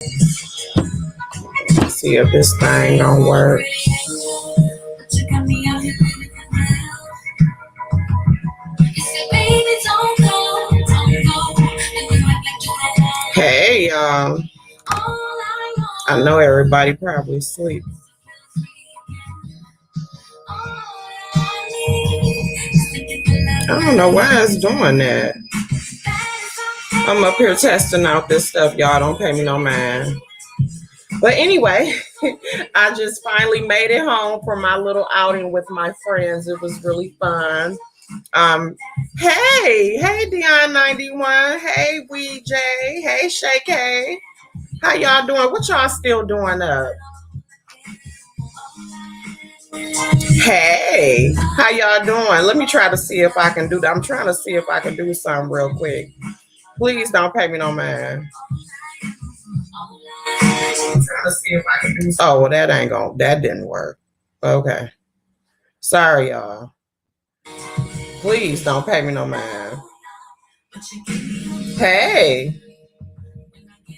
See if this thing gonna work. Hey, y'all. I know everybody probably asleep. I don't know why it's doing that. I'm up here testing out this stuff. Y'all don't pay me no mind. But anyway, I just finally made it home from my little outing with my friends. It was really fun. Hey Dion91. Hey WJ. Hey Shay K. How y'all doing? What y'all still doing up? Hey, how y'all doing? Let me try to see if I can do that. I'm trying to see if I can do something real quick. Please don't pay me no mind. Oh, well, that didn't work. Okay. Sorry, y'all. Please don't pay me no mind. Hey,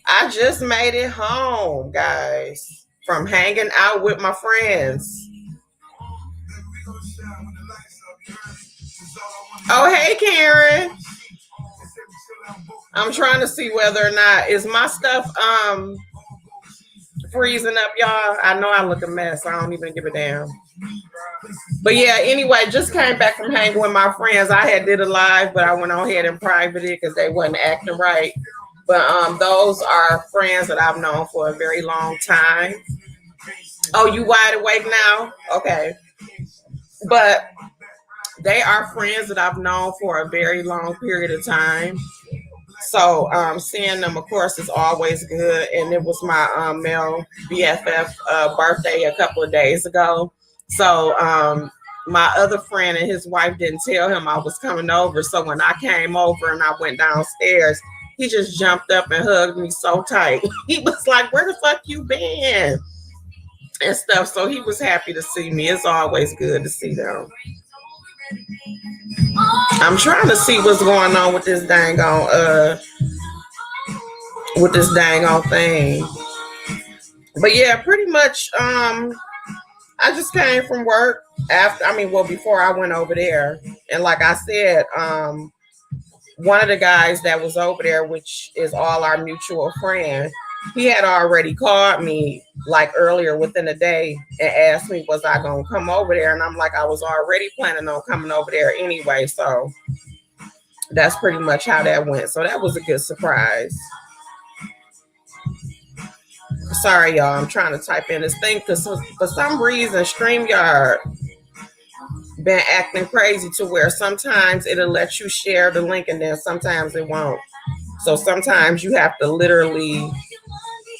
I just made it home, guys, from hanging out with my friends. Oh, hey, Karen. I'm trying to see whether or not is my stuff freezing up, y'all. I know I look a mess. I don't even give a damn. But yeah, anyway, just came back from hanging with my friends. I had did a live, but I went on ahead and private it because they wasn't acting right. But those are friends that I've known for a very long time. Oh, you wide awake now? Okay. But they are friends that I've known for a very long period of time. So seeing them, of course, is always good. And it was my male BFF birthday a couple of days ago. So my other friend and his wife didn't tell him I was coming over. So when I came over and I went downstairs, he just jumped up and hugged me so tight. He was like, "Where the fuck you been?" and stuff. So he was happy to see me. It's always good to see them. I'm trying to see what's going on with this dang on thing. But yeah, pretty much I just came from work before I went over there. And like I said, one of the guys that was over there, which is all our mutual friend, he had already called me like earlier within the day and asked me, was I going to come over there? And I'm like, I was already planning on coming over there anyway. So that's pretty much how that went. So that was a good surprise. Sorry, y'all. I'm trying to type in this thing because for some reason, StreamYard been acting crazy to where sometimes it'll let you share the link and then sometimes it won't. So sometimes you have to literally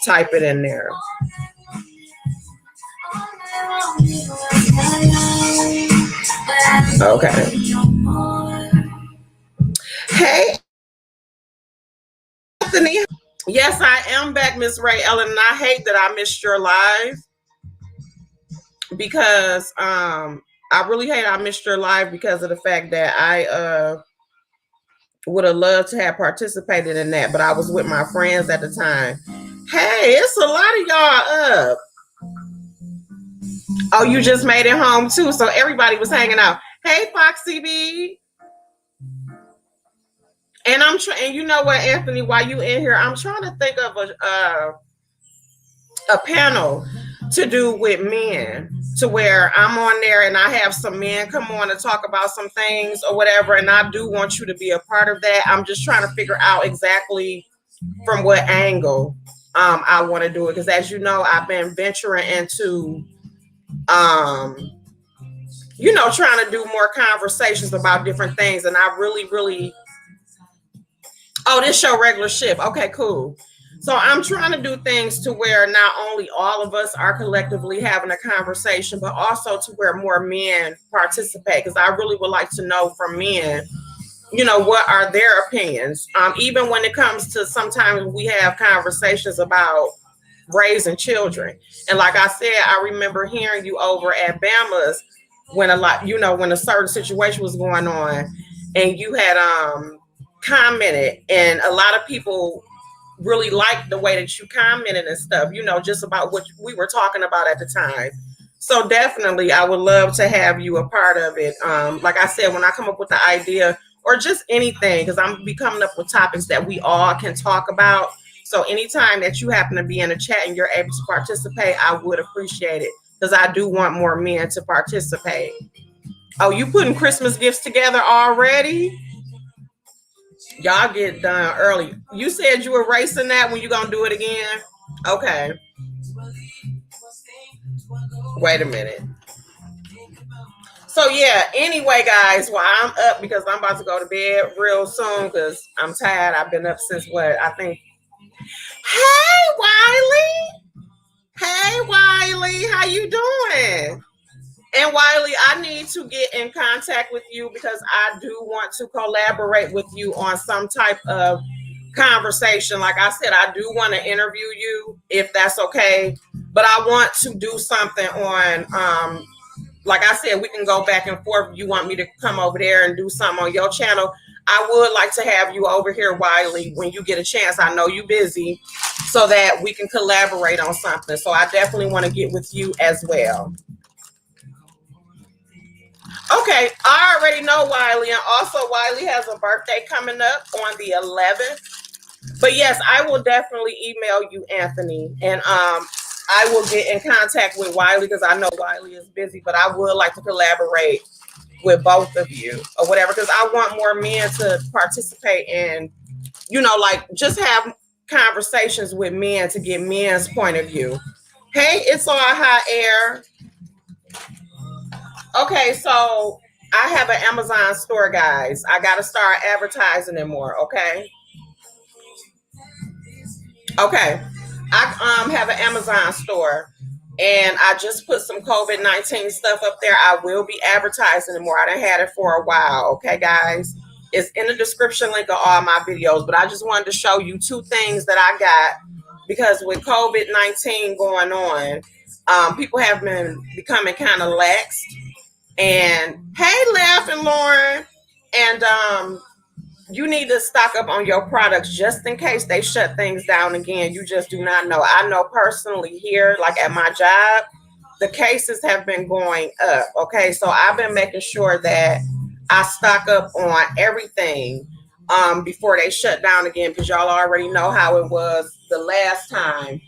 type it in there. Okay. Hey, Anthony. Yes, I am back, Miss Ray Ellen, and I hate that I missed your live because I really hate I missed your live because of the fact that I would have loved to have participated in that, but I was with my friends at the time. Hey, it's a lot of y'all up. Oh, you just made it home too, so everybody was hanging out. Hey, Foxy B. And and you know what, Anthony, while you in here, I'm trying to think of a panel to do with men, to where I'm on there and I have some men come on and talk about some things or whatever, and I do want you to be a part of that. I'm just trying to figure out exactly from what angle I want to do it, because as you know, I've been venturing into trying to do more conversations about different things, and I really oh, this show regular shift. Okay, cool. So I'm trying to do things to where not only all of us are collectively having a conversation, but also to where more men participate. Because I really would like to know from men, what are their opinions? Even when it comes to sometimes we have conversations about raising children. And like I said, I remember hearing you over at Bama's when when a certain situation was going on, and you had commented, and a lot of people really liked the way that you commented and stuff, you know, just about what we were talking about at the time. So definitely, I would love to have you a part of it. Like I said, when I come up with the idea or just anything, because I'm be coming up with topics that we all can talk about. So anytime that you happen to be in a chat and you're able to participate, I would appreciate it because I do want more men to participate. Oh, you putting Christmas gifts together already? Y'all get done early. You said you were racing that when you gonna do it again? Okay. Wait a minute. So yeah, anyway, guys, well, I'm up because I'm about to go to bed real soon because I'm tired. I've been up since what I think. Hey Wiley. Hey Wiley, how you doing? And Wiley, I need to get in contact with you because I do want to collaborate with you on some type of conversation. Like I said, I do want to interview you if that's okay. But I want to do something on like I said, we can go back and forth. You want me to come over there and do something on your channel? I would like to have you over here, Wiley, when you get a chance. I know you're busy, so that we can collaborate on something. So I definitely want to get with you as well. Okay, I already know Wiley, and also Wiley has a birthday coming up on the 11th. But yes, I will definitely email you, Anthony, and I will get in contact with Wiley because I know Wiley is busy, but I would like to collaborate with both of you or whatever because I want more men to participate and, you know, like just have conversations with men to get men's point of view. Hey, it's all hot air. Okay, so I have an Amazon store, guys. I got to start advertising it more, okay? Okay. I have an Amazon store, and I just put some COVID-19 stuff up there. I will be advertising it more. I done had it for a while, okay, guys? It's in the description link of all my videos, but I just wanted to show you two things that I got because with COVID-19 going on, people have been becoming kind of lax. And hey, Laughing Lauren, and you need to stock up on your products just in case they shut things down again. You just do not know. I know personally here, like at my job, the cases have been going up. Okay, so I've been making sure that I stock up on everything before they shut down again because y'all already know how it was the last time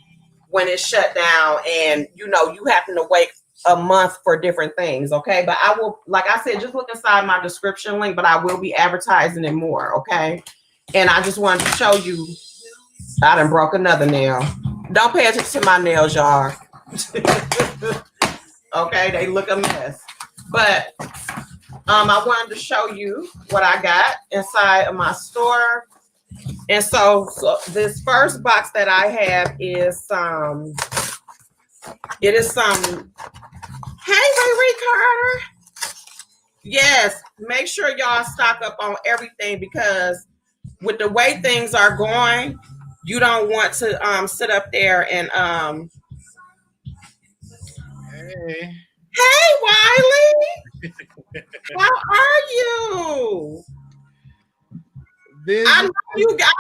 when it shut down, and you know you happen to wait a month for different things, okay? But I will, like I said, just look inside my description link, but I will be advertising it more, okay? And I just wanted to show you, I done broke another nail. Don't pay attention to my nails, y'all. Okay, they look a mess. But I wanted to show you what I got inside of my store. And so this first box that I have is it is some. Hey, Ray Carter. Yes, make sure y'all stock up on everything because with the way things are going, you don't want to sit up there and Hey, Wiley. How are you? I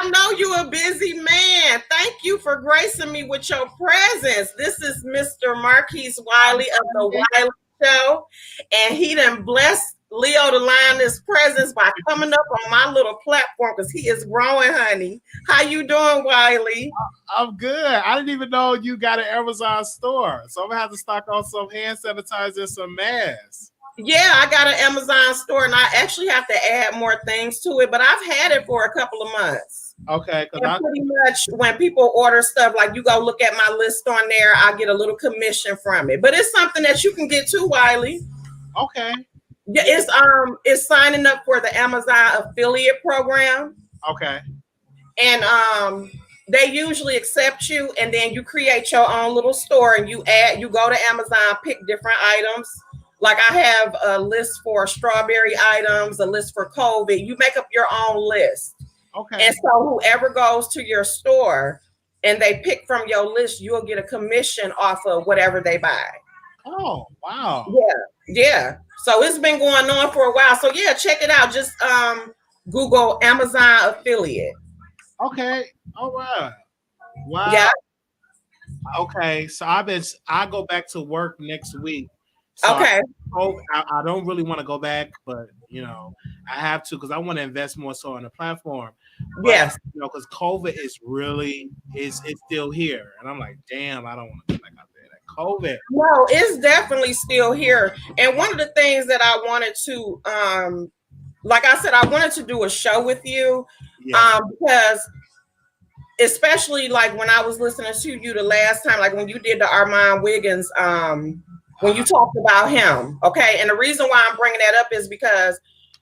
know you're a busy man. Thank you for gracing me with your presence. This is Mr. Marquise Wiley of the Wiley Show, and he done blessed LeoTheLioness presence by coming up on my little platform because he is growing, honey. How you doing, Wiley? I'm good. I didn't even know you got an Amazon store, so I'm gonna have to stock on some hand sanitizer and some masks. Yeah, I got an Amazon store, and I actually have to add more things to it, but I've had it for a couple of months. Okay. And pretty much when people order stuff, like you go look at my list on there, I get a little commission from it. But it's something that you can get too, Wiley. Okay. Yeah, it's signing up for the Amazon affiliate program. Okay. And they usually accept you, and then you create your own little store, and you go to Amazon, pick different items. Like I have a list for strawberry items, a list for COVID. You make up your own list. Okay. And so whoever goes to your store and they pick from your list, you'll get a commission off of whatever they buy. Oh, wow. Yeah. So it's been going on for a while. So yeah, check it out. Just Google Amazon affiliate. Okay. All right. Wow. Yeah. Okay, so I go back to work next week. So Okay. I don't really want to go back, but I have to because I want to invest more so on the platform. But Yes. because COVID is it's still here, and I'm like, damn, I don't want to go back out there. That COVID. No, it's definitely still here. And one of the things that I wanted to, like I said, I wanted to do a show with you, because especially like when I was listening to you the last time, like when you did the Armand Wiggins, when you talked about him, okay? And the reason why I'm bringing that up is because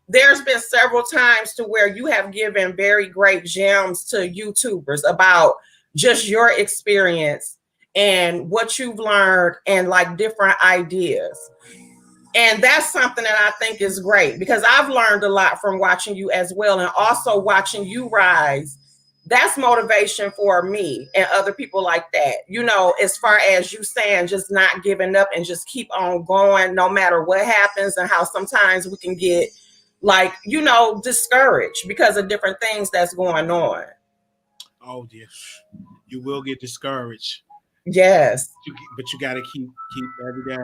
there's been several times to where you have given very great gems to YouTubers about just your experience and what you've learned and like different ideas. And that's something that I think is great because I've learned a lot from watching you as well, and also watching you rise. That's motivation for me and other people like that. As far as you saying, just not giving up and just keep on going no matter what happens, and how sometimes we can get discouraged because of different things that's going on. Oh yes, you will get discouraged. Yes. But you got to keep every day.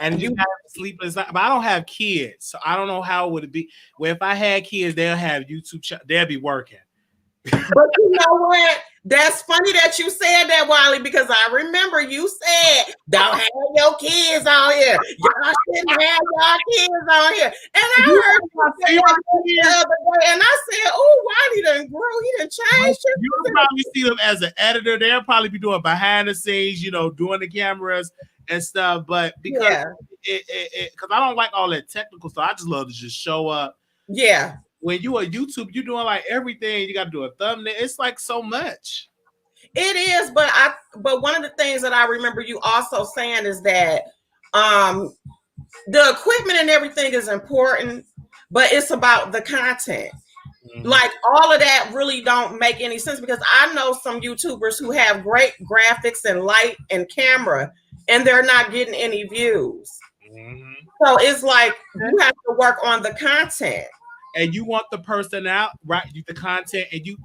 And you have sleepless night. But I don't have kids, so I don't know how would it be. Well, if I had kids, they'll have YouTube. They'll be working. But you know what? That's funny that you said that, Wiley, because I remember you said, don't have your kids on here. Y'all shouldn't have y'all kids on here. And I heard you say that the other day, and I said, oh, Wiley done grew. He done changed. You'll probably see them as an editor. They'll probably be doing behind the scenes, doing the cameras and stuff. But because because I don't like all that technical stuff, I just love to just show up. Yeah. When you are YouTube, you're doing like everything. You got to do a thumbnail. It's like so much. It is, but one of the things that I remember you also saying is that the equipment and everything is important, but it's about the content. Mm-hmm. Like all of that really don't make any sense because I know some YouTubers who have great graphics and light and camera, and they're not getting any views. Mm-hmm. So it's like you have to work on the content. And you want the personality, right? The content, and you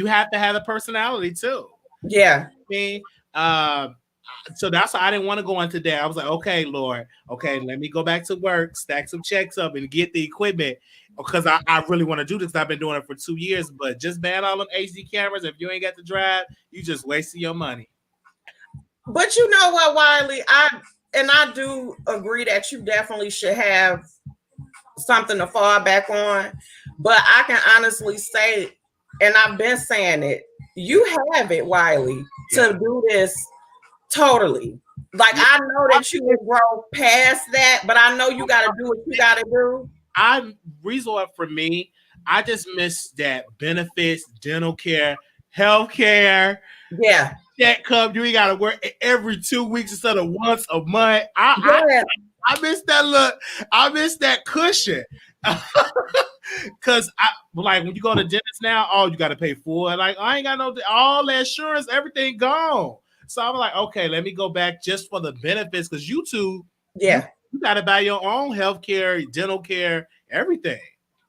have to have the personality too. Yeah. So that's why I didn't want to go on today. I was like, okay, Lord, okay, let me go back to work, stack some checks up, and get the equipment because I really want to do this. I've been doing it for 2 years, but just ban all them HD cameras. If you ain't got the drive, you just wasting your money. But you know what, Wiley? I do agree that you definitely should have something to fall back on, but I can honestly say, and I've been saying it, you have it, Wiley, to do this totally. Like I know that you will grow past that, but I know you got to do what you got to do. Resort for me, I just miss that benefits, dental care, health care. Yeah. That come, you ain't got to work every 2 weeks instead of once a month. I miss that look. I miss that cushion. Cause like when you go to dentist now, you got to pay for it. Like I ain't got all the insurance, everything gone. So I'm like, okay, let me go back just for the benefits. Cause YouTube, you got to buy your own health care, dental care, everything.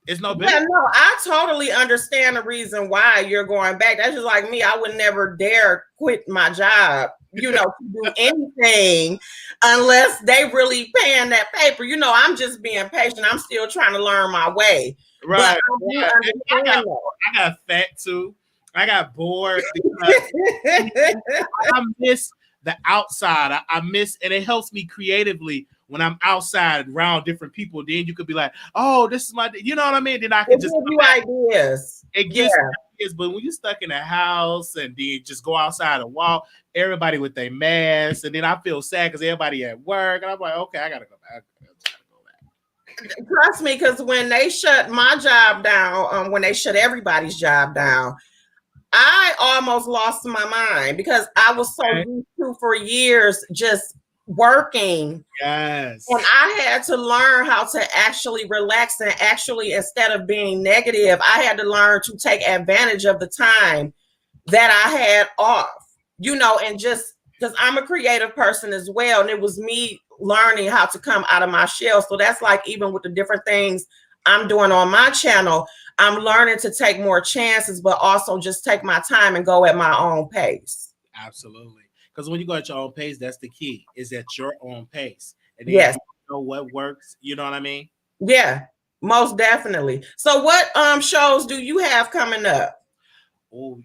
It's no benefit. Yeah, no, I totally understand the reason why you're going back. That's just like me. I would never dare quit my job, to do anything unless they really paying that paper. I'm just being patient. I'm still trying to learn my way. Right. I got fat too. I got bored. I miss the outside. I miss, and it helps me creatively when I'm outside around different people. Then you could be like, "Oh, this is my," you know what I mean? Then I can just give you ideas. It gives ideas, but when you're stuck in a house and then just go outside and walk, everybody with their masks, and then I feel sad because everybody at work, and I'm like, okay, I gotta go back. Trust me, because when they shut my job down, when they shut everybody's job down, I almost lost my mind because I was so used to for years just working. Yes. And I had to learn how to actually relax and actually, instead of being negative, I had to learn to take advantage of the time that I had off, and just because I'm a creative person as well. And it was me learning how to come out of my shell. So that's like, even with the different things I'm doing on my channel, I'm learning to take more chances, but also just take my time and go at my own pace. Absolutely. Because when you go at your own pace, that's the key, is at your own pace. And then Yes. you know what works. You know what I mean? Yeah, most definitely. So what shows do you have coming up? Oh,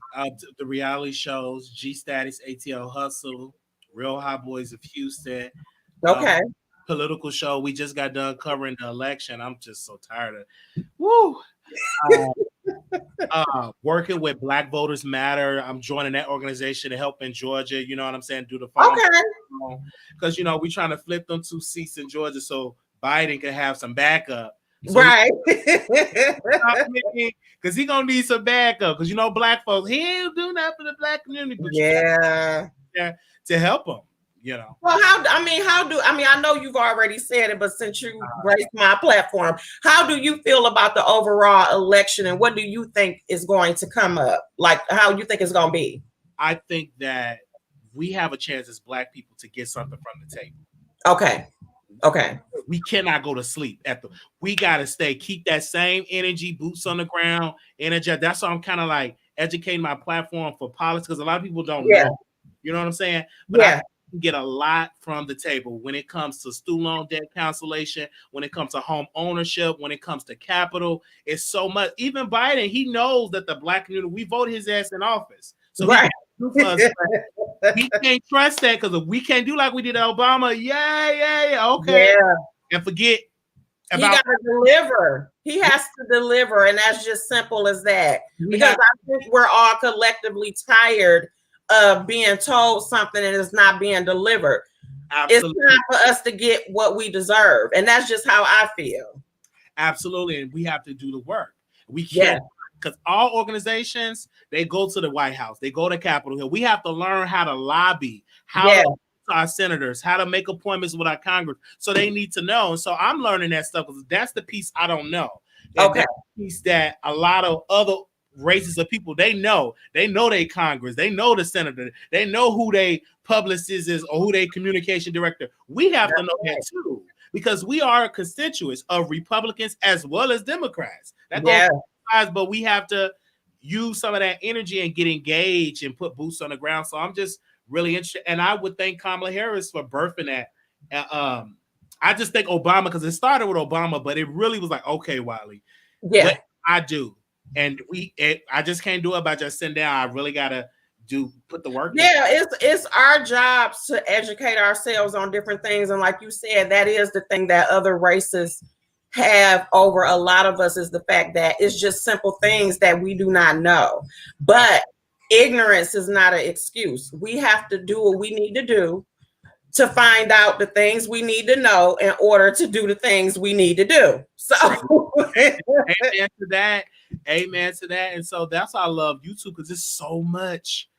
the reality shows, G Status, ATL Hustle, Real Hot Boys of Houston. Okay. Political show. We just got done covering the election. I'm just so tired of woo. Working with Black Voters Matter. I'm joining that organization to help in Georgia. You know what I'm saying? Do the farm. Okay. Because we're trying to flip them 2 seats in Georgia so Biden can have some backup. So right. Because he gonna need some backup. Because Black folks, he ain't do nothing for the Black community, but yeah, to help them. Well, I know you've already said it, but since you graced my platform, how do you feel about the overall election, and what do you think is going to come up? Like, how you think it's going to be? I think that we have a chance as Black people to get something from the table. Okay. We cannot go to sleep we got to keep that same energy, boots on the ground, energy. That's why I'm kind of like educating my platform for politics, because a lot of people don't know. You know what I'm saying? But I get a lot from the table when it comes to student loan debt cancellation, when it comes to home ownership, when it comes to capital. It's so much. Even Biden, he knows that the Black community, we voted his ass in office. So we can't trust that, because if we can't do like we did Obama, okay. And forget about he got to deliver. He has to deliver, and that's just simple as that. Because I think we're all collectively tired of being told something and it's not being delivered. Absolutely. It's time for us to get what we deserve, and that's just how I feel. Absolutely, and we have to do the work. We can't, because all organizations, they go to the White House, they go to Capitol Hill. We have to learn how to lobby, how to talk to our senators, how to make appointments with our Congress. So they need to know. And so I'm learning that stuff, because that's the piece I don't know. And that's the piece that a lot of other races of people, they know they Congress, they know the senator, they know who they publicist is or who they communication director. We have to know that too, because we are constituents of Republicans as well as Democrats. That goes sides, but we have to use some of that energy and get engaged and put boots on the ground. So I'm just really interested, and I would thank Kamala Harris for birthing that. I just think Obama, because it started with Obama, but it really was like, okay, Wiley, what I do. And I just can't do it by just sitting down. I really gotta put the work in. It's our jobs to educate ourselves on different things, and like you said, that is the thing that other races have over a lot of us, is the fact that it's just simple things that we do not know. But ignorance is not an excuse. We have to do what we need to do to find out the things we need to know in order to do the things we need to do. So amen to that. Amen to that. And so that's why I love YouTube, because it's so much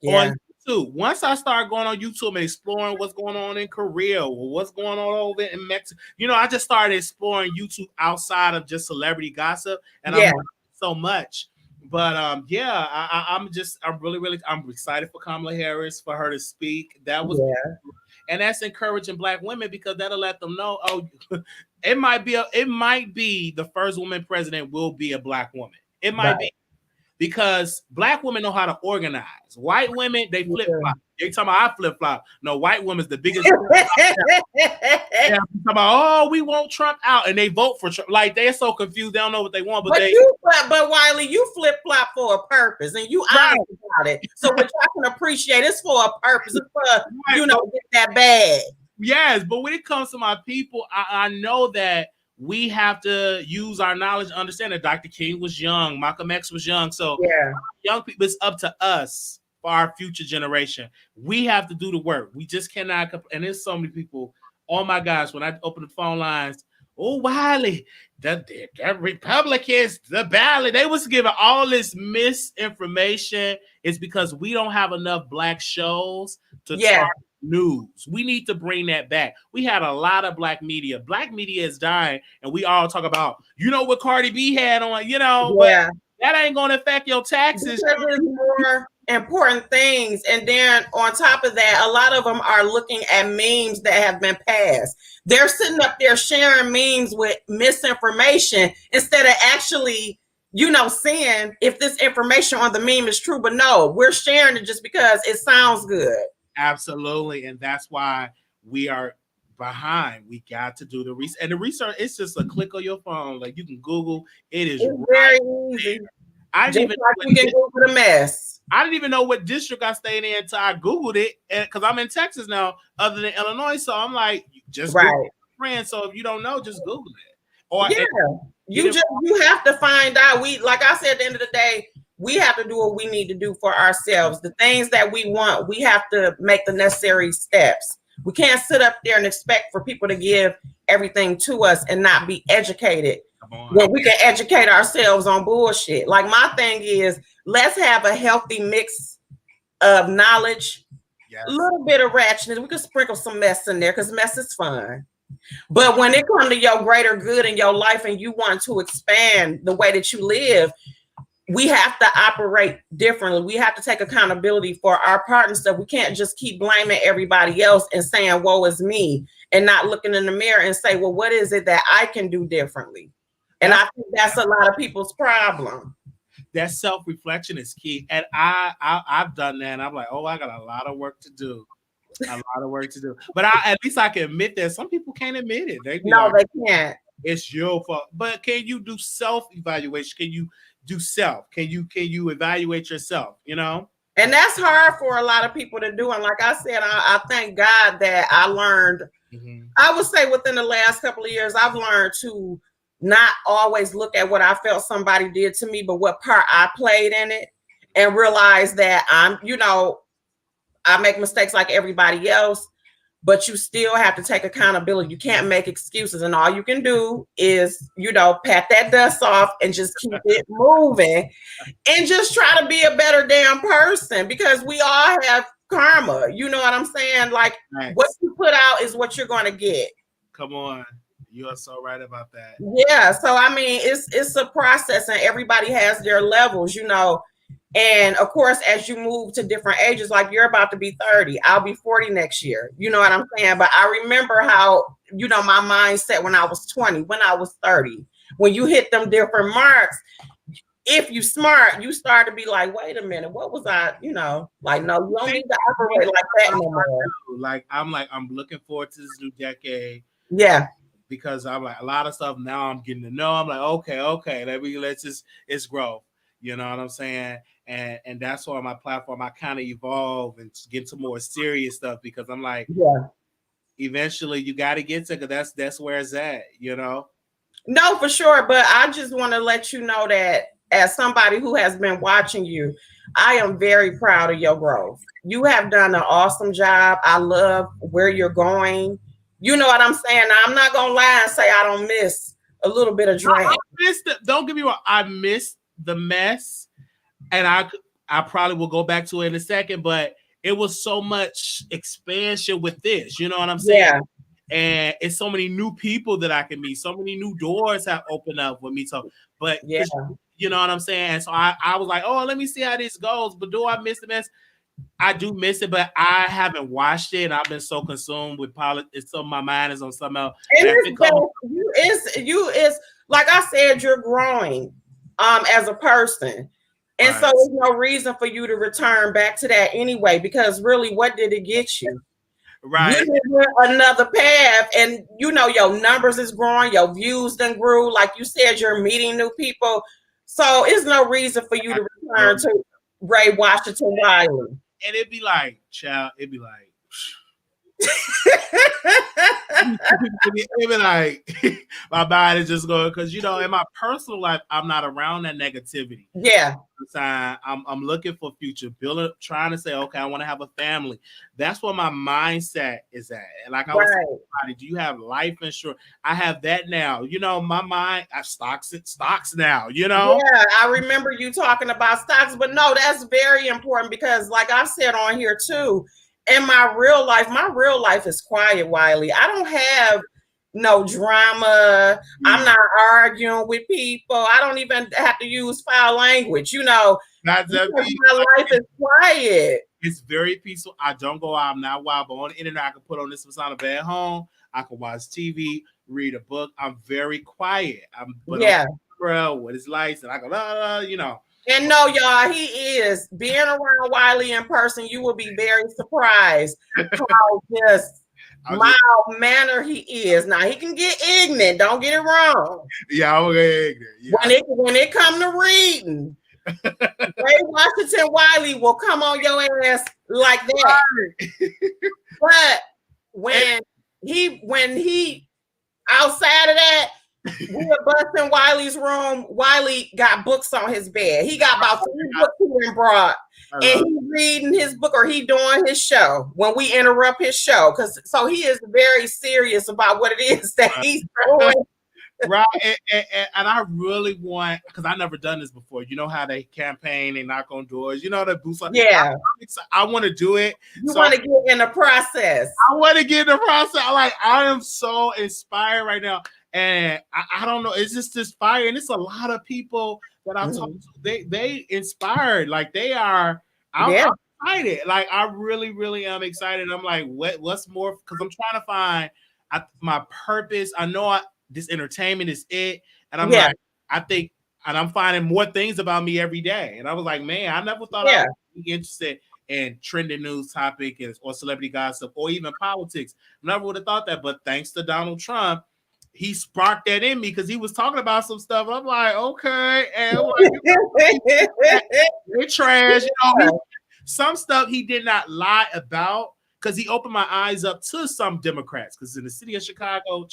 on YouTube. Once I start going on YouTube and exploring what's going on in Korea or what's going on over in Mexico, I just started exploring YouTube outside of just celebrity gossip, and I'm learning so much. But I'm excited for Kamala Harris, for her to speak. That was and that's encouraging Black women, because that'll let them know, it might be the first woman president will be a Black woman. It might be, because Black women know how to organize. White women, they flip flop. They talking about I flip flop. No, white women's the biggest. Talking about, we want Trump out, and they vote for Trump. Like, they're so confused, they don't know what they want. But Wiley, you flip flop for a purpose, and you honest about it. So what y'all can appreciate, it's for a purpose. It's for get that bad. Yes, but when it comes to my people, I know that we have to use our knowledge to understand that Dr. King was young, Malcolm X was young. So young people, it's up to us for our future generation. We have to do the work. We just cannot. And there's so many people. Oh my gosh, when I open the phone lines, Wiley, the Republicans, the ballot, they was giving all this misinformation. It's because we don't have enough Black shows to talk news. We need to bring that back. We had a lot of Black media. Black media is dying, and we all talk about, what Cardi B had on, but that ain't going to affect your taxes. Because there's more important things. And then on top of that, a lot of them are looking at memes that have been passed. They're sitting up there sharing memes with misinformation instead of actually seeing if this information on the meme is true. But no, we're sharing it just because it sounds good. Absolutely. And that's why we are behind. We got to do the research. And the research, it's just a click on your phone. Like you can Google. It's very easy. I didn't even like you can Google the mess. I didn't even know what district I stayed in until I Googled it. Because I'm in Texas now, other than Illinois. So I'm like, just Google friend. So if you don't know, just Google it. Or you have to find out. Like I said, at the end of the day, we have to do what we need to do for ourselves. The things that we want, we have to make the necessary steps. We can't sit up there and expect for people to give everything to us and not be educated. Well, we can educate ourselves on bullshit. Like my thing is, let's have a healthy mix of knowledge, a little bit of ratchetness. We can sprinkle some mess in there because mess is fun. But when it comes to your greater good in your life and you want to expand the way that you live, we have to operate differently. We have to take accountability for our part and stuff. We can't just keep blaming everybody else and saying, woe is me, and not looking in the mirror and say, well, what is it that I can do differently? And I think that's a lot of people's problem. That self-reflection is key. And I've done that. And I'm like, oh, I got a lot of work to do. But at least I can admit that some people can't admit it. They can't. It's your fault. But can you do self-evaluation? Can you do self? Can you evaluate yourself? And that's hard for a lot of people to do. And like I said, I thank God that I learned. I would say within the last couple of years, I've learned to not always look at what I felt somebody did to me, but what part I played in it, and realize that I make mistakes like everybody else, but you still have to take accountability. You can't make excuses, and all you can do is, pat that dust off and just keep it moving and just try to be a better damn person, because we all have karma. You know what I'm saying? Like, what you put out is what you're going to get. Come on. You are so right about that. Yeah. So, I mean, it's a process, and everybody has their levels, And of course, as you move to different ages, like you're about to be 30, I'll be 40 next year. You know what I'm saying? But I remember how, my mindset when I was 20, when I was 30, when you hit them different marks, if you smart, you start to be like, wait a minute, what was I, like, no, you don't need to operate like that no more. I'm looking forward to this new decade. Yeah. Because I'm like, a lot of stuff now I'm getting to know. I'm like, okay, let's grow. You know what I'm saying? And that's why my platform, I kind of evolve and get to more serious stuff, because I'm like, eventually you got to get to, because that's where it's at, No, for sure. But I just want to let you know that as somebody who has been watching you, I am very proud of your growth. You have done an awesome job. I love where you're going. You know what I'm saying? I'm not going to lie and say I don't miss a little bit of drama. Don't get me wrong. I missed the mess, and I probably will go back to it in a second, but it was so much expansion with this. You know what I'm saying? Yeah. And it's so many new people that I can meet. So many new doors have opened up with me. So, but you know what I'm saying? And so I was like, oh, let me see how this goes. But do I miss the mess? I do miss it, but I haven't watched it. I've been so consumed with politics, so my mind is on something else. And it's like I said, you're growing as a person. And so there's no reason for you to return back to that anyway, because really, what did it get you? Right. You went another path, and your numbers is growing, your views done grew. Like you said, you're meeting new people. So it's no reason for you to return to Ray Washington Wiley. And it'd be like, child, it'd be like, my mind is just going, because in my personal life, I'm not around that negativity. Yeah. I'm looking for future, trying to say, okay, I want to have a family. That's where my mindset is at. And like I was saying, do you have life insurance? I have that now. My mind, I have stocks now, Yeah, I remember you talking about stocks, but no, that's very important, because like I said on here too, in my real life is quiet, Wiley. I don't have no drama. I'm not arguing with people. I don't even have to use foul language, my life is quiet. It's very peaceful. I don't go out. I'm not wild, but on the internet, I can put on this was on a bed at home. I can watch TV, read a book. I'm very quiet. bro, what his lights, and I go, you know. And no, y'all, he is being around Wiley in person. You will be very surprised how just mild manner he is. Now he can get ignorant. Don't get it wrong. Yeah, I'm ignorant. Yeah. When it come to reading, Ray Washington Wiley will come on your ass like that. But when he outside of that, we were busting Wiley's room. Wiley got books on his bed. He got about 3 books he brought, and he reading his book or he doing his show when we interrupt his show. So he is very serious about what it is that he's doing. Right, and I really want, because I never done this before. You know how they campaign, they knock on doors. You know the booths. Yeah, I want to do it. You want to get in the process. I want to get in the process. I am so inspired right now, and I don't know. It's just inspired, and it's a lot of people that I've talked to. They inspired, like they are. I'm excited. Like I really am excited. I'm like, what's more? Because I'm trying to find my purpose. I know this entertainment is it, and I'm like, I think, and I'm finding more things about me every day. And I was like, man, I never thought I would be interested in trending news topic or celebrity gossip or even politics. Never would have thought that, but thanks to Donald Trump, he sparked that in me because he was talking about some stuff. I'm like, okay, and we're trash. You know, some stuff he did not lie about because he opened my eyes up to some Democrats. Because in the city of Chicago,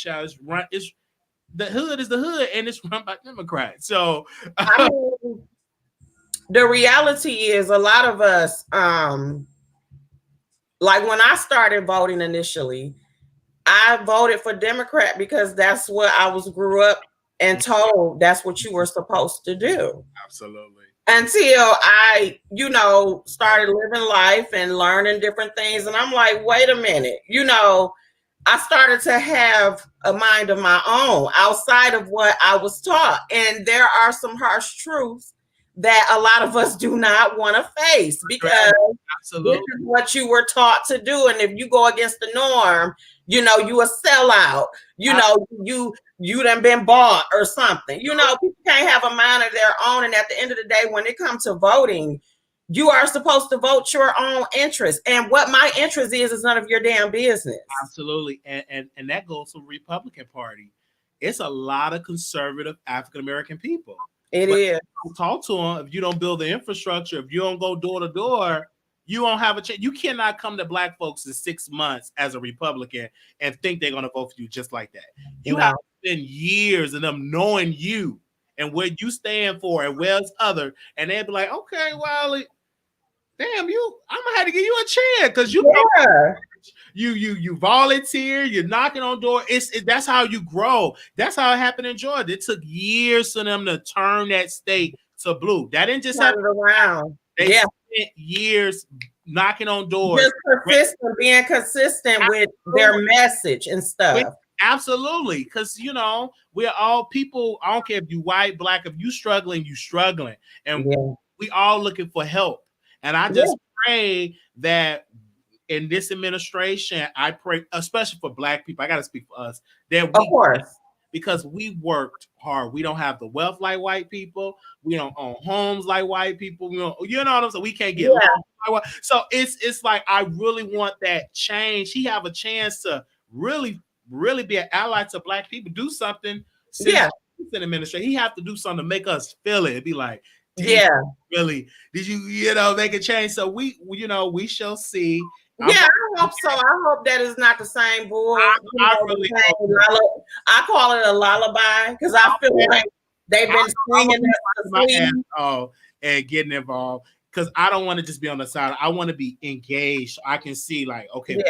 the hood is the hood, and it's run by Democrats. So I mean, the reality is a lot of us, like when I started voting initially, I voted for Democrat because that's what I grew up and told that's what you were supposed to do. Absolutely. Until I, started living life and learning different things. And I'm like, wait a minute, I started to have a mind of my own outside of what I was taught. And there are some harsh truths that a lot of us do not want to face because this is what you were taught to do. And if you go against the norm, you a sellout, you done been bought or something. People can't have a mind of their own. And at the end of the day, when it comes to voting, you are supposed to vote your own interest. And what my interest is none of your damn business. Absolutely. And that goes to the Republican Party. It's a lot of conservative African-American people. It is. Talk to them. If you don't build the infrastructure, if you don't go door to door, you won't have a chance. You cannot come to Black folks in 6 months as a Republican and think they're going to vote for you just like that. You have to spend years of them knowing you and what you stand for and where's other. And they'll be like, okay, Wiley, damn, I'm gonna have to give you a chance because you volunteer, you're knocking on doors. That's how you grow. That's how it happened in Georgia. It took years for them to turn that state to blue. That didn't just happen around. They spent years knocking on doors. Just being consistent with their message and stuff. Absolutely, because we're all people. I don't care if you white, Black. If you struggling, and we all looking for help. And I just pray that in this administration, I pray, especially for Black people, I got to speak for us, that because we worked hard. We don't have the wealth like white people. We don't own homes like white people. We don't, what I'm saying? We can't get loans. So it's like I really want that change. He have a chance to really be an ally to Black people. Do something. In administration, he have to do something to make us feel it. It'd be like, really? Did you make a change? So we shall see. I hope so. I hope that is not the same boy. I call it a lullaby because I feel like they've been singing and getting involved because I don't want to just be on the side. I want to be engaged. I can see like, okay,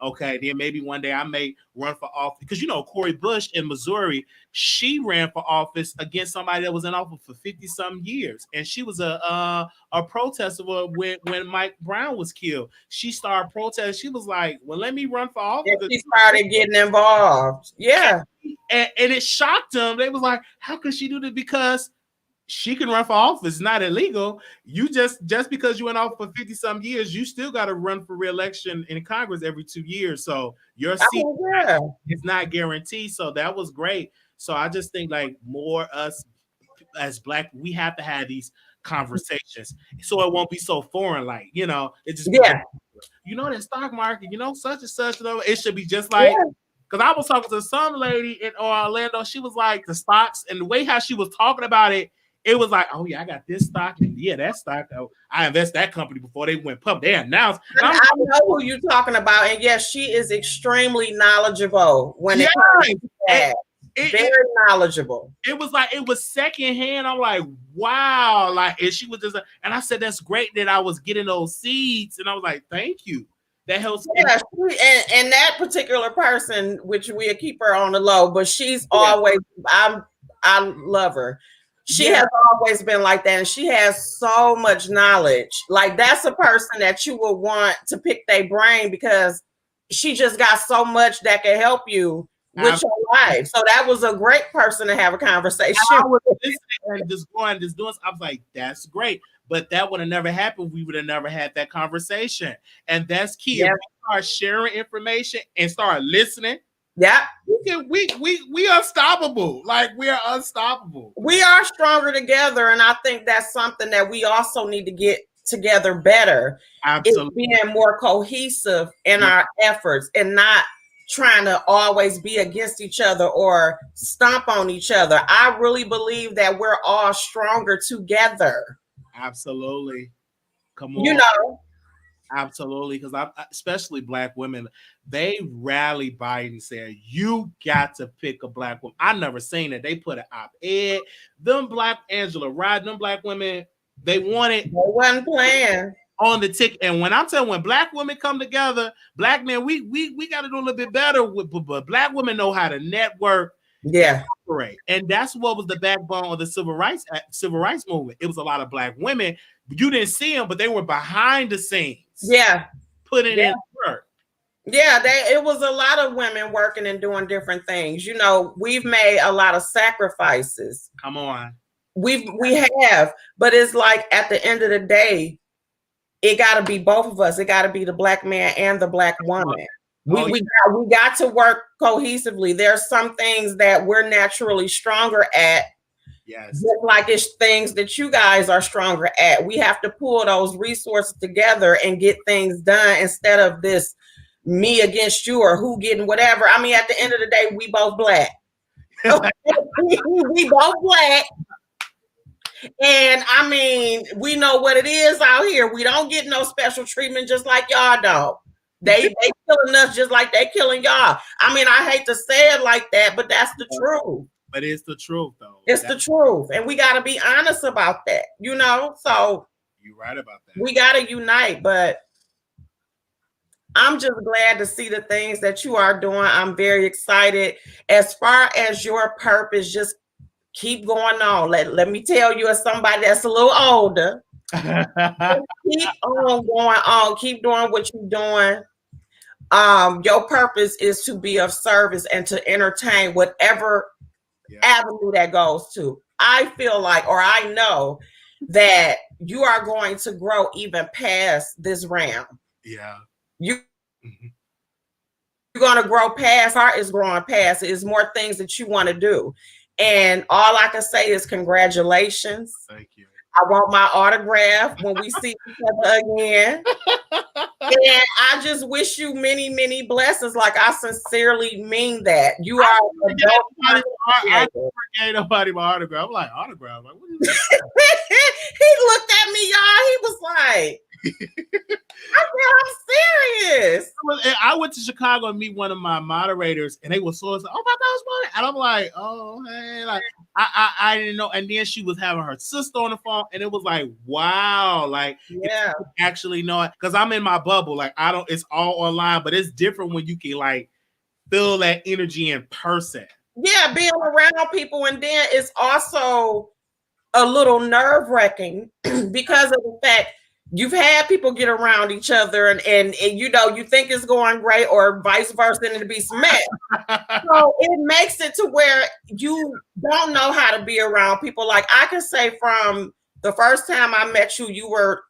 okay, then maybe one day I may run for office because Cori Bush in Missouri, she ran for office against somebody that was in office for 50-some years, and she was a protester when Mike Brown was killed. She started protesting. She was like, "Well, let me run for office." And she started getting involved. And it shocked them. They was like, "How could she do this?" Because she can run for office. It's not illegal. You just because you went off for 50-some years, you still got to run for re-election in Congress every 2 years. So your seat is not guaranteed. So that was great. So I just think like more us as Black, we have to have these conversations so it won't be so foreign. Like, you know, it just be Yeah. you know, that stock market, you know, such and such, you know, it should be just like, because I was talking to some lady in Orlando. She was like, the stocks and the way how she was talking about it, it was like, oh yeah, I got this stock and yeah, that stock. Oh, I invest that company before they went public. They announced. I know who you're talking about, and yes, she is extremely knowledgeable when it comes to that. Very knowledgeable. It was like it was secondhand. I'm like, wow, like, and she was just, and I said, that's great that I was getting those seeds, and I was like, thank you. That helps. Yeah, and that particular person, which we'll keep her on the low, but she's always, I love her. She has always been like that, and she has so much knowledge. Like, that's a person that you would want to pick their brain because she just got so much that can help you with your life. So that was a great person to have a conversation. I was listening and just going, just doing. I was like, that's great. But that would have never happened. We would have never had that conversation. And that's key. Yeah. If we start sharing information and start listening, yeah, we unstoppable. Like, we are unstoppable. We are stronger together. And I think that's something that we also need to get together better. Absolutely. It's being more cohesive in our efforts and not trying to always be against each other or stomp on each other. I really believe that we're all stronger together. Absolutely. Come on. You know. Absolutely. Because especially Black women, they rally Biden saying, you got to pick a Black woman. I never seen it. They put an op-ed. Them Black Angela Rod, them Black women, they wanted. They wasn't playing. On the ticket. And when I'm telling, when Black women come together, Black men, we got to do a little bit better but Black women know how to network, operate. And that's what was the backbone of the civil rights movement. It was a lot of Black women. You didn't see them, but they were behind the scenes. Putting in work. It was a lot of women working and doing different things. You know, we've made a lot of sacrifices. Come on. We have, but it's like at the end of the day, it got to be both of us. It got to be the Black man and the Black woman. We got to work cohesively. There's some things that we're naturally stronger at. Yes. Just like it's things that you guys are stronger at. We have to pull those resources together and get things done instead of this me against you or who getting whatever. I mean, at the end of the day, we both Black. We both Black. And I mean, we know what it is out here. We don't get no special treatment just like y'all don't. They killing us just like they killing y'all. I mean, I hate to say it like that, but that's the truth. But it's the truth, though. It's the truth. And we got to be honest about that, you know? So you're right about that. We got to unite, but I'm just glad to see the things that you are doing. I'm very excited. As far as your purpose, just keep going on. Let me tell you, as somebody that's a little older, keep on going on. Keep doing what you're doing. Your purpose is to be of service and to entertain whatever avenue that goes to. I feel like, or I know that you are going to grow even past this round. Yeah. You're going to grow past. Art is growing past. It's more things that you want to do. And all I can say is congratulations. Thank you. I want my autograph when we see each other again. And I just wish you many, many blessings. Like, I sincerely mean that. You are I gave nobody my autograph. I'm like, autograph? Like, what is that? He looked at me, y'all. He was like, I said, I'm serious. I went to Chicago and meet one of my moderators, and they were so excited. Oh my gosh, and I'm like, oh hey, like I didn't know. And then she was having her sister on the phone, and it was like, wow, like actually know it, because I'm in my bubble. Like, I don't. It's all online, but it's different when you can like feel that energy in person. Yeah, being around people, and then it's also a little nerve-wracking because of the fact you've had people get around each other and you know, you think it's going great or vice versa and it'll be smacked. So it makes it to where you don't know how to be around people. Like, I can say from the first time I met you, you were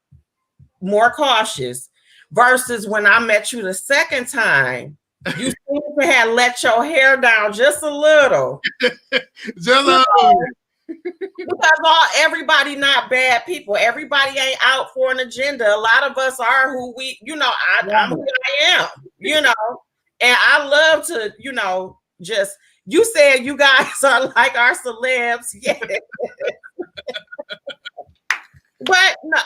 more cautious versus when I met you the second time, You seem to have let your hair down just a little. Just a little. Because everybody not bad people. Everybody ain't out for an agenda. A lot of us are who we, I'm who I am, and I love to, just, you said you guys are like our celebs. Yeah. But no,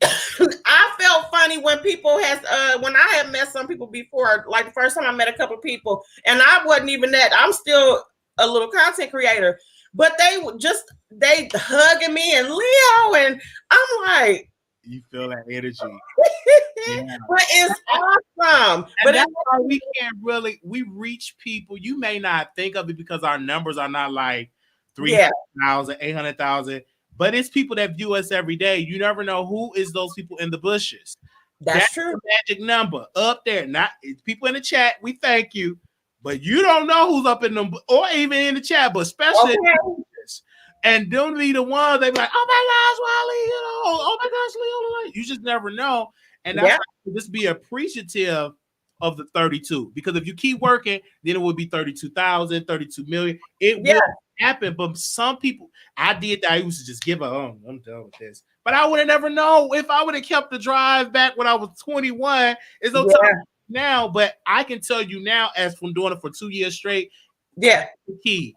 I felt funny when people when I had met some people before, like the first time I met a couple of people, and I wasn't even that. I'm still a little content creator, but they hugging me and Leo, and I'm like, you feel that energy. Yeah. But it's awesome. And but that's why we reach people. You may not think of it because our numbers are not like 300,000, 800,000, but it's people that view us every day. You never know who is those people in the bushes. That's true. The magic number up there. Not people in the chat. We thank you, but you don't know who's up in them or even in the chat, but especially. Okay. And don't be the ones they be like, oh my gosh, Wiley, oh my gosh, Leo. You just never know. And that's why just be appreciative of the 32. Because if you keep working, then it would be 32,000, 32 million. It will happen. But some people, I did that. I used to just give up. Oh, I'm done with this. But I would have never known if I would have kept the drive back when I was 21. It's no time now, but I can tell you now, as from doing it for 2 years straight, the key.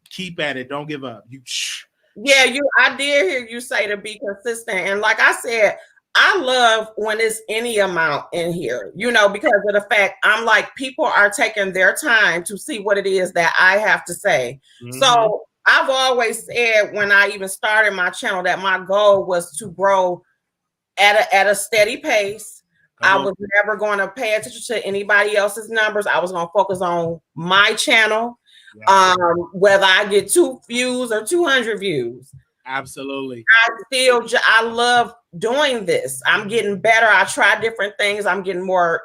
Keep at it. Don't give up. I did hear you say to be consistent. And like I said, I love when it's any amount in here, because of the fact I'm like, people are taking their time to see what it is that I have to say. Mm-hmm. So I've always said when I even started my channel that my goal was to grow at a steady pace. I was never going to pay attention to anybody else's numbers. I was going to focus on my channel. Whether I get 2 views or 200 views. Absolutely. I love doing this. I'm getting better. I try different things. I'm getting more,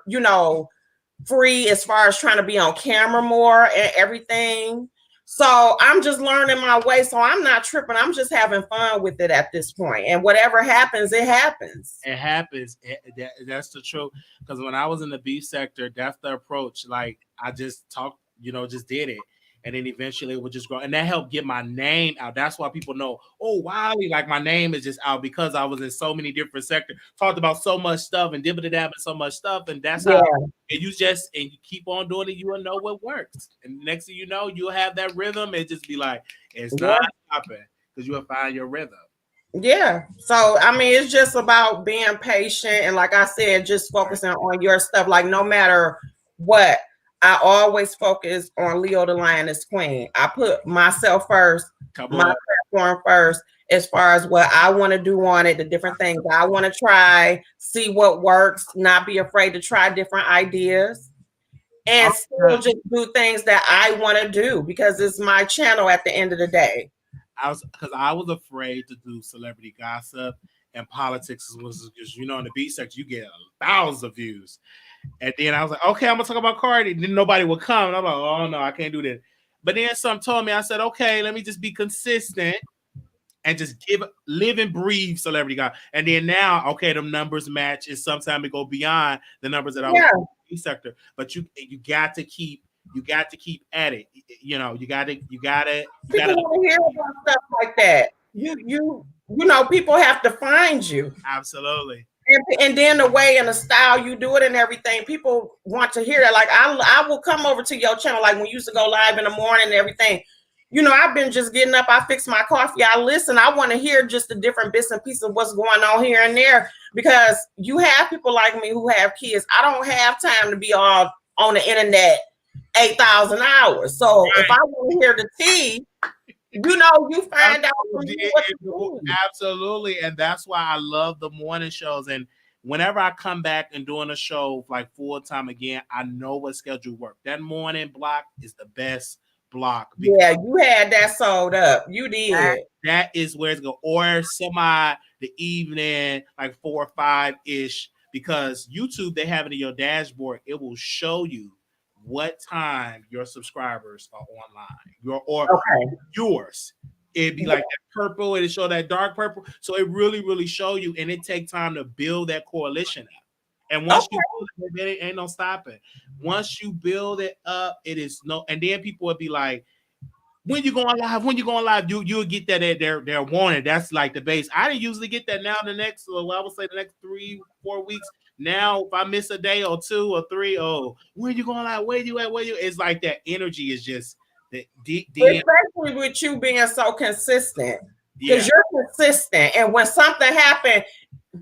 free as far as trying to be on camera more and everything. So I'm just learning my way. So I'm not tripping. I'm just having fun with it at this point. And whatever happens, it happens. It happens. That's the truth. Because when I was in the beef sector, that's the approach. Like I just talked, just did it. And then eventually it would just grow. And that helped get my name out. That's why people know, oh, Wiley, like my name is just out because I was in so many different sectors, talked about so much stuff and dib-a-dab and so much stuff. And that's how and you keep on doing it, you will know what works. And next thing you know, you'll have that rhythm and just be like, it's not stopping because you'll find your rhythm. Yeah. So, I mean, it's just about being patient. And like I said, just focusing on your stuff. Like no matter what, I always focus on LeoTheLioness Queen. I put myself first, my platform first, as far as what I want to do on it, the different things I want to try, see what works, not be afraid to try different ideas, and still just do things that I want to do because it's my channel at the end of the day. I was afraid to do celebrity gossip and politics was because in the beat section you get thousands of views. And then I was like, okay, I'm gonna talk about Cardi. Then nobody would come. And I'm like, oh no, I can't do that. But then some told me, I said, okay, let me just be consistent and just live and breathe celebrity guy. And then now, okay, them numbers match, and sometimes it go beyond the numbers that I was in the sector. But you got to keep at it. You gotta people want to hear about stuff like that. People have to find you. Absolutely. And then the way and the style you do it and everything, people want to hear that. Like I will come over to your channel, like when you used to go live in the morning and everything. I've been just getting up. I fix my coffee. I listen. I want to hear just the different bits and pieces of what's going on here and there because you have people like me who have kids. I don't have time to be all on the internet 8,000 hours. So if I want to hear the tea, you find out from you. Absolutely. And that's why I love the morning shows. And whenever I come back and doing a show like full time again, I know what schedule work. That morning block is the best block. Yeah, you had that sold up. You did. That is where it's going. Or the evening, like 4 or 5-ish, because YouTube, they have it in your dashboard. It will show you what time your subscribers are online. Yours. It'd be like that purple, it'll show that dark purple. So it really, really show you, and it takes time to build that coalition up. And once you build it, ain't no stopping. Once you build it up, it is no. And then people would be like, when you going live? When you going live? You'll get that at their warning. That's like the base. I didn't usually get that. Now the next, well, I would say the next 3-4 weeks. Now if I miss a day or 2 or 3, oh, when you going live? Where you at? Where you? It's like that energy is just the especially with you being so consistent. Because you're consistent, and when something happened,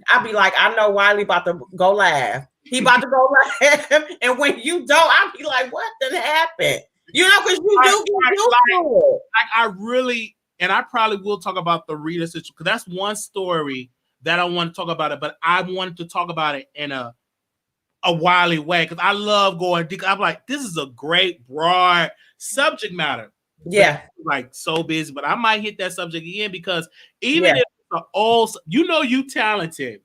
I'll be like, I know Wiley about to go live. He about to go live, and when you don't, I'll be like, what did happen? You know, because you do get used to it. Like I really, and I probably will talk about the Rita situation because that's one story that I want to talk about it, but I wanted to talk about it in a Wiley way because I love going deep. I'm like, this is a great broad subject matter. Yeah, like so busy, but I might hit that subject again because even if it's an old, you talented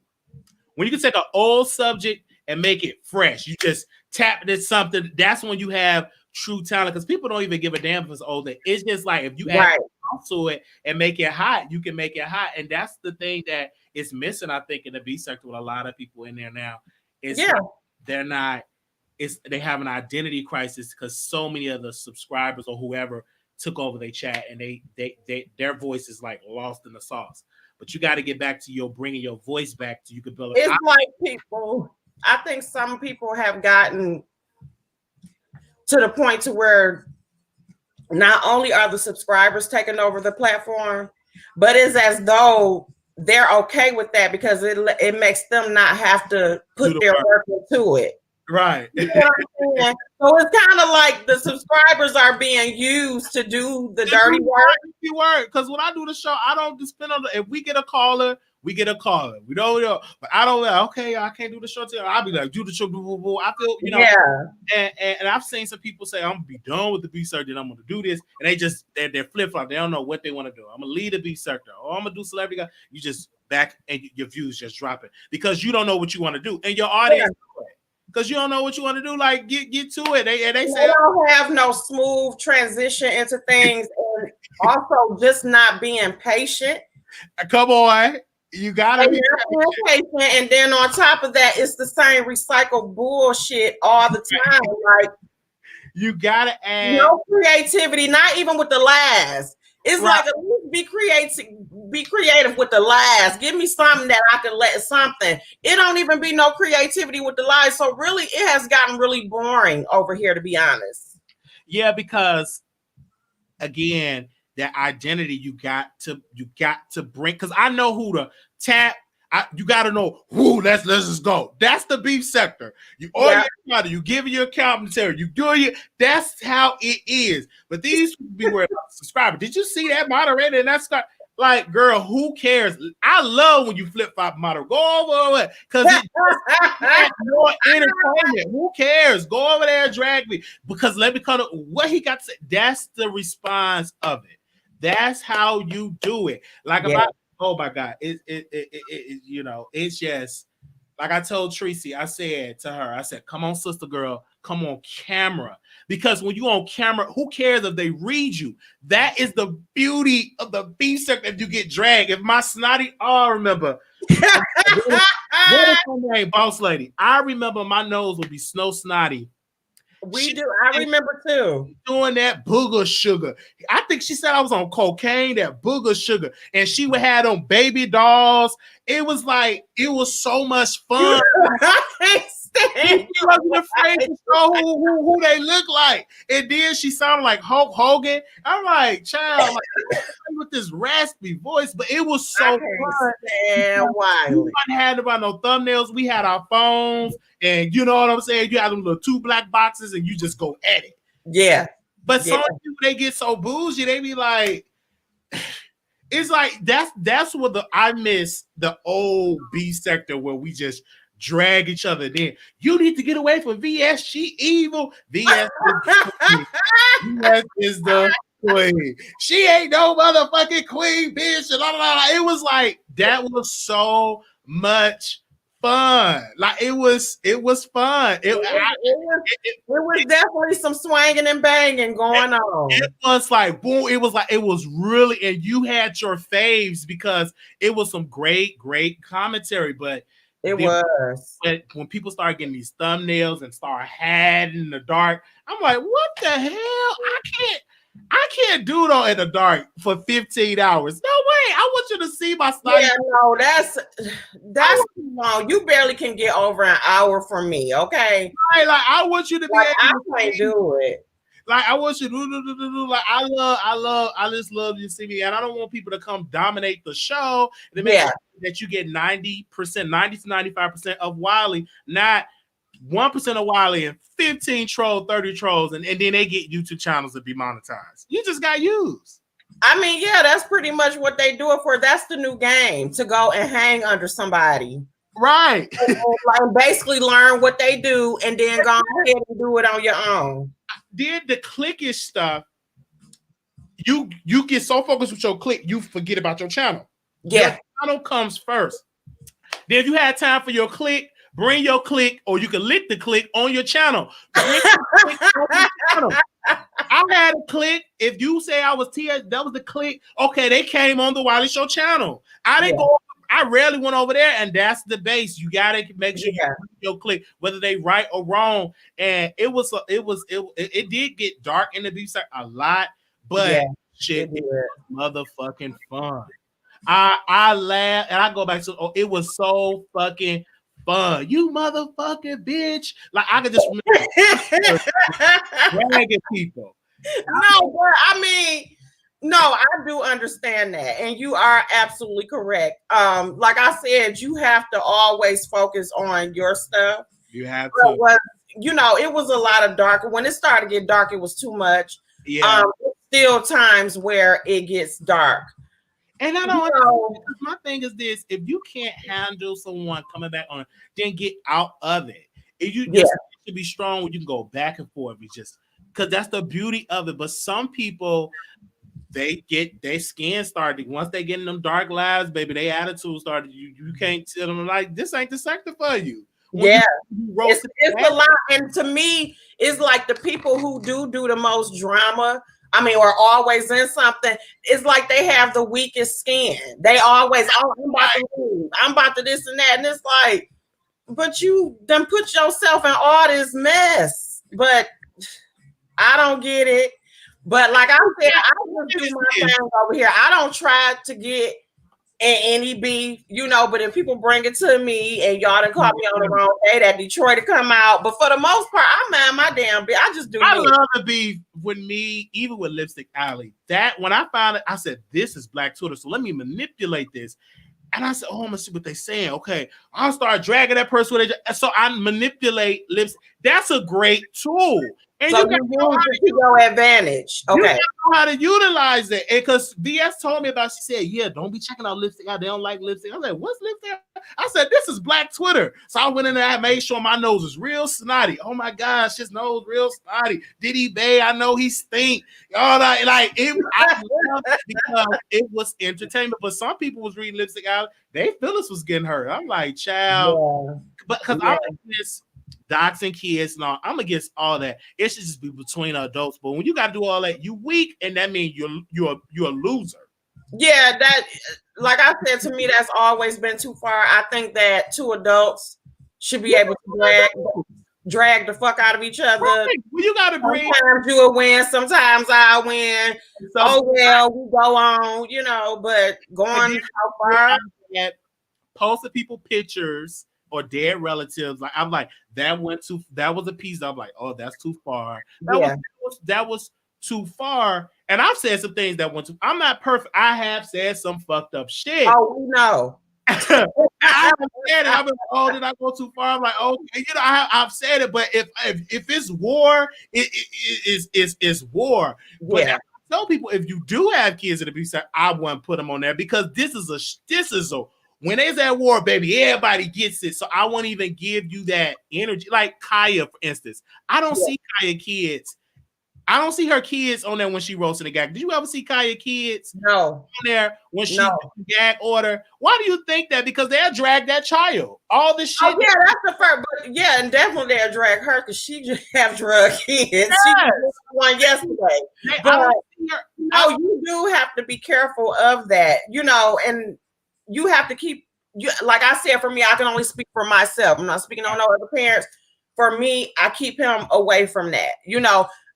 when you can take an old subject and make it fresh. You just tap into something. That's when you have true talent because people don't even give a damn if it's old. It's just like if you add to it and make it hot, you can make it hot, and that's the thing that is missing. I think in the B sector with a lot of people in there now is they're not. They have an identity crisis because so many of the subscribers or whoever took over their chat and their voice is like lost in the sauce. But you got to get back to bringing your voice back to you can build. It's like people. I think some people have gotten to the point to where not only are the subscribers taking over the platform, but it's as though they're okay with that because it makes them not have to put their work into it. Right. You know what I'm saying? So it's kind of like the subscribers are being used to do the dirty work. Because when I do the show, I don't depend on if we get a caller, we get a caller. We don't know, but I don't. Okay, I can't do the show today. I'll be like, do the show. I feel, and I've seen some people say, I'm gonna be done with the B sector. I'm gonna do this, and they're flip flop. They don't know what they want to do. I'm gonna lead the B sector, or I'm gonna do celebrity guy. You just back and your views just drop it because you don't know what you want to do, and your audience. Because you don't know what you want to do, like get to it. They say don't have no smooth transition into things, and also just not being patient. Come on, you gotta be patient. And then on top of that, it's the same recycled bullshit all the time. Like you gotta add no creativity, not even with the last. It's like at least be creative with the lies. Give me something that I can let something. It don't even be no creativity with the lies. So really, it has gotten really boring over here, to be honest. Yeah, because again, that identity you got to bring. Because I know who to tap. You got to know who. Let's just go. That's the beef sector. You you give your commentary. You do it. That's how it is. But these people be worried about subscribers. Did you see that moderator? And that's like, girl, who cares? I love when you flip flop moderator. Go over it because it's more entertainment. Who cares? Go over there and drag me because let me cut it. What he got to say. That's the response of it. That's how you do it. Like oh my God, it's just like I told Tracy. I said to her, come on, sister girl, come on camera. Because when you on camera, who cares if they read you? That is the beauty of the beef sector if you get dragged. If my snotty, remember. What is her name, boss lady? I remember my nose would be snow snotty. I remember too. Doing that booger sugar. I think she said I was on cocaine, that booger sugar. And she would have on baby dolls. It was so much fun. I can't stand she wasn't afraid to show who they look like. And then she sounded like Hulk Hogan. I'm like, child, with this raspy voice, but it was so fun. We had about no thumbnails. We had our phones, and you know what I'm saying? You have them little 2 black boxes, and you just go at it. Yeah. But some people, they get so bougie, they be like, it's like that's what I miss the old B sector where we just drag each other. Then you need to get away from VS. She evil. VS is the queen. She ain't no motherfucking queen, bitch. And blah, blah, blah. It was like that was so much fun. Like it was fun. It was definitely some swinging and banging going on. It was like boom. It was really, and you had your faves because it was some great commentary. But It was. But when people start getting these thumbnails and start hiding in the dark, I'm like, what the hell? I can't do it all in the dark for 15 hours. No way. I want you to see my style. Yeah, no, that's too long. You barely can get over an hour from me, okay? Right, like I want you to be able I can't do it. Like I want you to do like I just love you to see me, and I don't want people to come dominate the show. And make sure that you get 90%, 90 to 95% of Wiley, not 1% of Wiley and 15 trolls, 30 trolls, and then they get YouTube channels to be monetized. You just got used. I mean, yeah, that's pretty much what they do it for. That's the new game, to go and hang under somebody. Right. Like basically learn what they do and then go ahead and do it on your own. Did the clickish stuff, you get so focused with your click, you forget about your channel. Yeah. Your channel comes first. Then if you had time for your click, bring your click, or you can lick the click on your channel. I had a click. If you say I was TS, that was the click. Okay, they came on the Wiley Show channel. I didn't go. I rarely went over there, and that's the base. You gotta make sure you your click, whether they right or wrong. And it did get dark in the beef side a lot, but shit, it was motherfucking fun. I laugh and I go back to it was so fucking fun. You motherfucking bitch. Like I could just remember dragging people. No, but I mean, no, I do understand that, and you are absolutely correct. Like I said, you have to always focus on your stuff. You have to. It was a lot of dark. When it started to get dark, it was too much. Yeah. Still times where it gets dark. And I don't know. My thing is this: if you can't handle someone coming back on, then get out of it. If you just to be strong, you can go back and forth. It's just because that's the beauty of it. But some people, they get their skin started once they get in them dark lives, baby. Their attitude started. You can't tell them like this ain't the sector for you. It's a lot, and to me, it's like the people who do the most drama. I mean, or always in something. It's like they have the weakest skin. They always, I'm about to lose. I'm about to this and that, and it's like, but you done put yourself in all this mess. But I don't get it. But like I said, I just do my thing over here. I don't try to get in any beef, but if people bring it to me and y'all done caught me on the wrong day, that Detroit to come out. But for the most part, I mind my damn beef. I just do. I love the beef with me, even with Lipstick Alley. That when I found it, I said, this is Black Twitter. So let me manipulate this. And I said, oh, I'm gonna see what they're saying. Okay, I'll start dragging that person with it. So I manipulate lips. That's a great tool. And so you got your advantage. Okay. You know how to utilize it. Because VS told me about, she said, yeah, don't be checking out lipstick out. They don't like lipstick. I was like, what's lipstick? I said, this is Black Twitter. So I went in there, I made sure my nose was real snotty. Oh my gosh, his nose real snotty. Diddy Bay, I know he stink. All that, like it, I loved it because it was entertainment. But some people was reading lipstick out, they feelings was getting hurt. I'm like, child. But because I'm this doxing kids and all, I'm against all that. It should just be between adults. But when you got to do all that, you weak, and that means you're a loser. Yeah, that, like I said, to me, that's always been too far. I think that two adults should be able to drag the fuck out of each other. Right. Well, you got to bring. Sometimes you will win, sometimes I win. So, we go on, but going so far. Posting people pictures or dead relatives, like I'm like, that was a piece I'm like, oh, that's too far. That was too far. And I've said some things that went too. I'm not perfect. I have said some fucked up shit. Oh, we know. I haven't said it. I've been, oh, did I go too far? I'm like, okay, I've said it, but if it's war, it's war. But I tell people, if you do have kids that abuse, I wouldn't put them on there because this is a when they's at war, baby, everybody gets it. So I won't even give you that energy. Like Kaya, for instance. I don't see Kaya kids. I don't see her kids on there when she roasting the gag. Did you ever see Kaya kids? No. On there when she gag order? Why do you think that? Because they'll drag that child. All this shit. Oh, yeah, that's the first. But yeah, and definitely they'll drag her because she just have drug kids. Yes. She just one yesterday. You do have to be careful of that, and you have to keep like I said, for me, I can only speak for myself. I'm not speaking on no other parents. For me, I keep him away from that.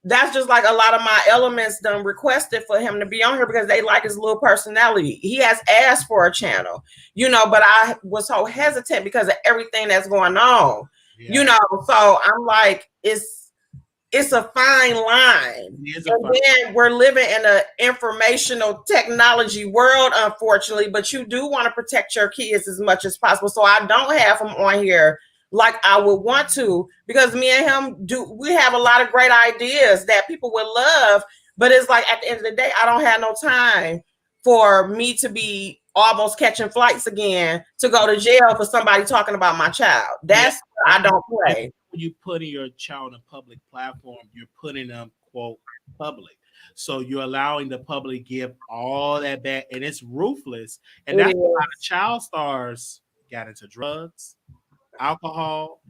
That's just like a lot of my elements done requested for him to be on here because they like his little personality. He has asked for a channel, but I was so hesitant because of everything that's going on, so I'm like, it's a fine line. Then we're living in an informational technology world, unfortunately, but you do want to protect your kids as much as possible. So I don't have them on here like I would want to, because me and him we have a lot of great ideas that people would love, but it's like at the end of the day, I don't have no time for me to be almost catching flights again to go to jail for somebody talking about my child. That's I don't play. When you putting your child on a public platform, you're putting them, quote, public. So you're allowing the public to give all that back, and it's ruthless. And that's why the child stars got into drugs, alcohol,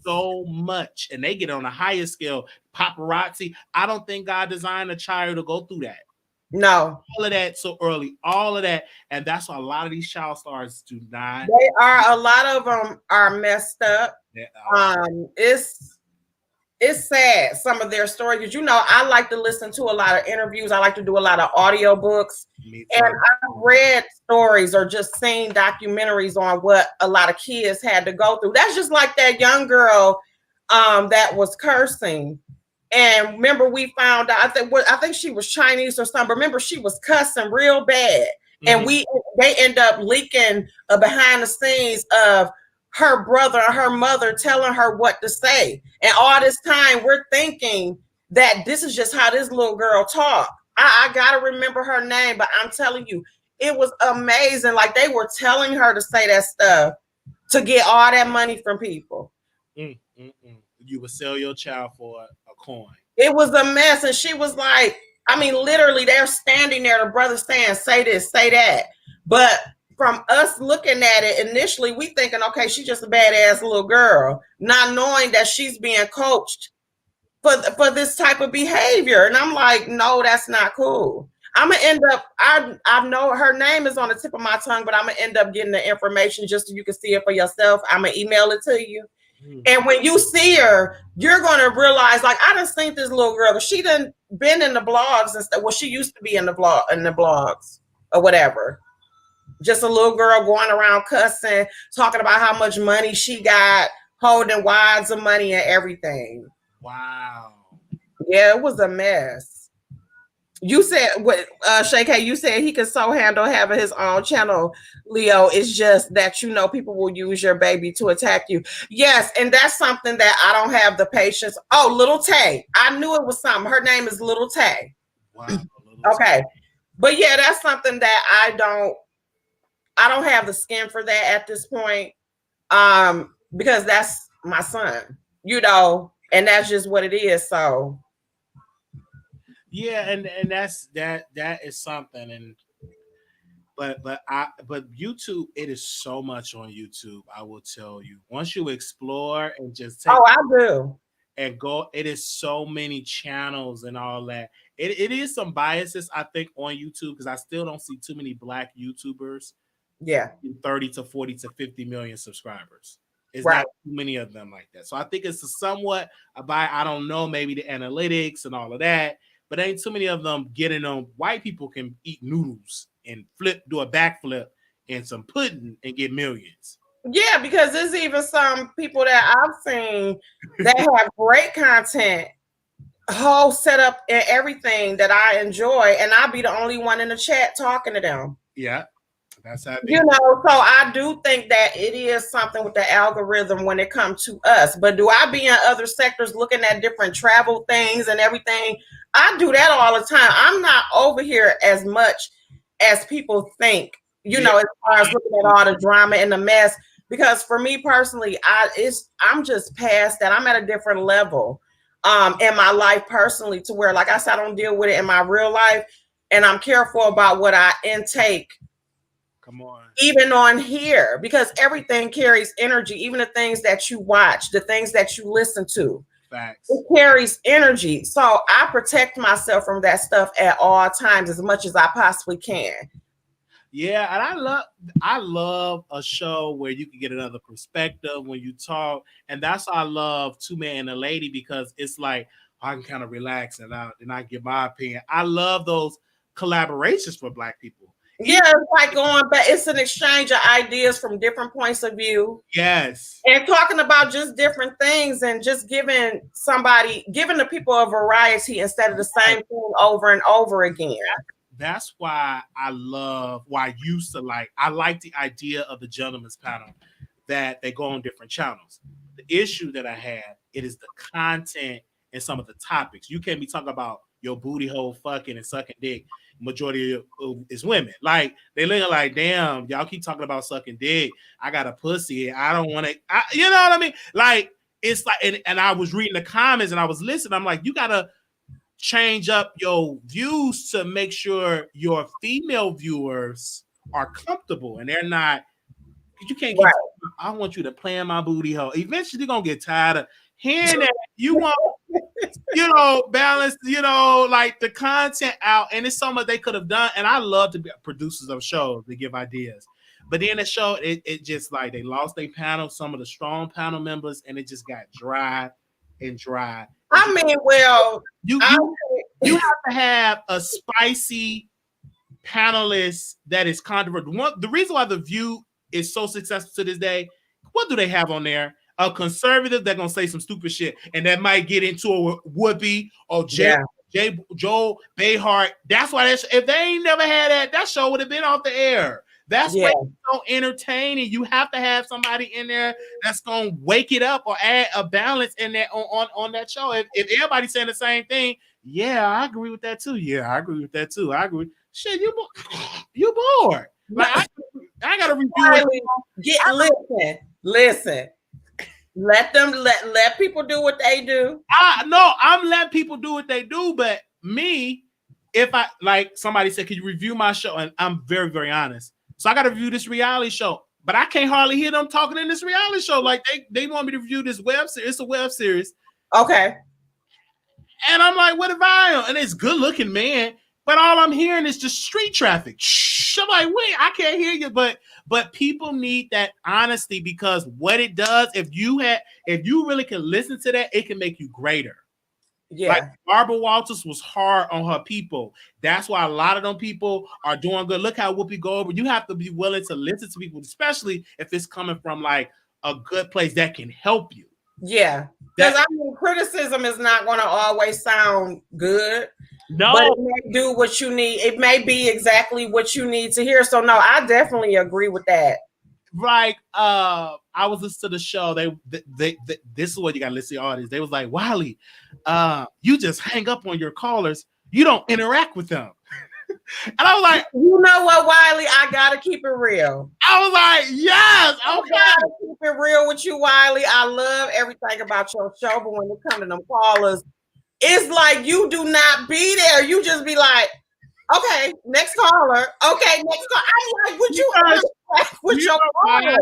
so much, and they get on a higher scale. Paparazzi. I don't think God designed a child to go through that. No, all of that so early, all of that, and that's why a lot of these child stars do not. They are. A lot of them are messed up. It's sad, some of their stories. I like to listen to a lot of interviews. I like to do a lot of audio books, and I've read stories or just seen documentaries on what a lot of kids had to go through. That's just like that young girl that was cursing. And remember, we found out, I think she was Chinese or something. Remember, she was cussing real bad. And they end up leaking behind the scenes of her brother and her mother telling her what to say. And all this time, we're thinking that this is just how this little girl talk. I got to remember her name, but I'm telling you, it was amazing. Like, they were telling her to say that stuff to get all that money from people. You would sell your child for a coin. It was a mess. And she was like, literally, they're standing there, the brother saying, say this, say that. But from us looking at it, initially, we thinking, okay, she's just a badass little girl, not knowing that she's being coached for this type of behavior. And I'm like, no, that's not cool. I'm going to end up, I know her name is on the tip of my tongue, but I'm going to end up getting the information just so you can see it for yourself. I'm going to email it to you. And when you see her, you're going to realize, like, I done seen this little girl, but she done been in the blogs and stuff. Well, she used to be in the blogs or whatever. Just a little girl going around cussing, talking about how much money she got, holding wads of money and everything. Wow. Yeah, it was a mess. You said what, Shay K, you said he could so handle having his own channel, Leo. It's just that, people will use your baby to attack you. Yes, and that's something that I don't have the patience. Oh, Little Tay. I knew it was something. Her name is Little Tay. Wow. Okay. But yeah, that's something that I don't have the skin for that at this point. Because that's my son, and that's just what it is. So yeah, and that is something. And but YouTube, it is so much on YouTube. I will tell you, once you explore and just take I do and go, it is so many channels and all that. It is some biases, I think, on YouTube, because I still don't see too many Black YouTubers. Yeah, 30 to 40 to 50 million subscribers. It's right. Not too many of them like that. So I think it's somewhat about, I don't know, maybe the analytics and all of that, but ain't too many of them getting on. White people can eat noodles and do a backflip and some pudding and get millions. Yeah, because there's even some people that I've seen that have great content, whole setup and everything that I enjoy, and I'll be the only one in the chat talking to them. Yeah. That's how so I do think that it is something with the algorithm when it comes to us. But do I be in other sectors looking at different travel things and everything? I do that all the time. I'm not over here as much as people think, as far as looking at all the drama and the mess. Because for me personally, I'm just past that. I'm at a different level in my life personally, to where, like I said, I don't deal with it in my real life, and I'm careful about what I intake. Come on. Even on here, because everything carries energy, even the things that you watch, the things that you listen to. Facts. It carries energy. So I protect myself from that stuff at all times as much as I possibly can. Yeah, and I love a show where you can get another perspective when you talk, and that's why I love Two Man and a Lady, because it's like I can kind of relax and I give my opinion. I love those collaborations for Black people. Yeah, it's like going back. It's an exchange of ideas from different points of view. Yes. And talking about just different things and just giving the people a variety instead of the same thing over and over again. That's why I like the idea of the gentleman's panel, that they go on different channels. The issue that I have, it is the content and some of the topics. You can't be talking about your booty hole fucking and sucking dick. Majority is women. Like, they look like, damn, y'all keep talking about sucking dick. I got a pussy. I don't want to, you know what I mean? Like, it's like, and I was reading the comments and I was listening. I'm like, you got to change up your views to make sure your female viewers are comfortable and they're not, you can't get, I want you to play in my booty hole. Eventually you're gonna get tired of hearing that. You want, balance, like the content out, and it's so much they could have done. And I love to be producers of shows to give ideas. But then the show, it just like they lost their panel, some of the strong panel members, and it just got dry and dry. I mean, well, you have to have a spicy panelist that is controversial. The reason why The View is so successful to this day, what do they have on there? A conservative that's gonna say some stupid shit, and that might get into a Whoopi or Joel Behar. That's why if they ain't never had that show would have been off the air. That's why it's so entertaining. You have to have somebody in there that's gonna wake it up or add a balance in there on that show. If everybody's saying the same thing, yeah, I agree with that too. Yeah, I agree with that too. I agree. Shit, you bored. Like I gotta review it. Listen. Let people do what they do. No, I'm letting people do what they do, but me, if I, like somebody said, can you review my show? And I'm very, very honest. So I got to review this reality show, but I can't hardly hear them talking in this reality show. Like they want me to review this web series. It's a web series. Okay. And I'm like, what if I am? And it's good looking, man. But all I'm hearing is just street traffic. I'm like, wait, I can't hear you. But people need that honesty, because what it does, if you really can listen to that, it can make you greater. Yeah. Like Barbara Walters was hard on her people. That's why a lot of them people are doing good. Look how Whoopi Goldberg. You have to be willing to listen to people, especially if it's coming from like a good place that can help you. Yeah. Because I mean, criticism is not going to always sound good. No, but it may do what you need. It may be exactly what you need to hear. So no, I definitely agree with that. Like, I was listening to the show. They this is what you got to listen to the audience. They was like, Wiley, you just hang up on your callers. You don't interact with them. And I was like, you know what, Wiley? I gotta keep it real. I was like, yes, okay. I gotta keep it real with you, Wiley. I love everything about your show, but when it comes to them callers, it's like you do not be there. You just be like, okay, next caller. Okay, next call. I'm like, would you with your caller?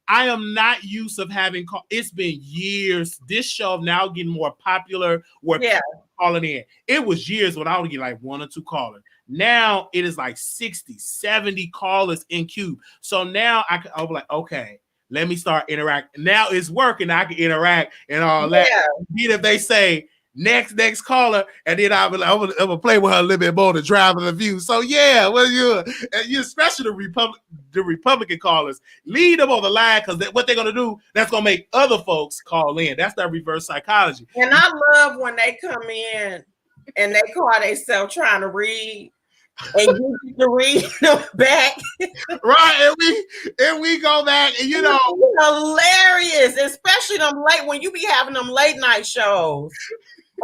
I am not used of having it's been years. This show now getting more popular where people calling in. It was years when I would get like 1 or 2 callers. Now it is like 60, 70 callers in queue. So now I was like, okay, let me start interacting. Now it's working. I can interact and all that. Even if they say next caller, and then I'm gonna play with her a little bit more to drive the view. So yeah, well, you especially the Republican callers, lead them on the line, because what they're gonna do, that's gonna make other folks call in. That's that reverse psychology. And I love when they come in and they call themselves trying to read, and you need to read them back. Right, and we go back, and it's hilarious, especially them late when you be having them late night shows.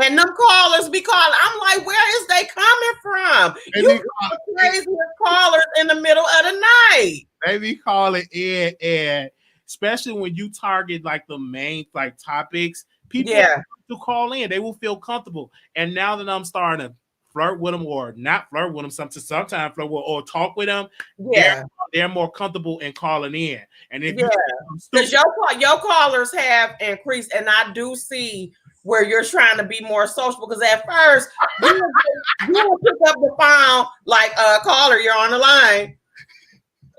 And them callers be calling. I'm like, where is they coming from? You crazy callers in the middle of the night. They be calling in, and especially when you target like the main like topics, people to call in. They will feel comfortable. And now that I'm starting to flirt with them or not flirt with them, sometimes flirt with or talk with them, they're more comfortable in calling in. And if because your callers have increased, and I do see where you're trying to be more social, because at first you will pick up the phone like caller, you're on the line.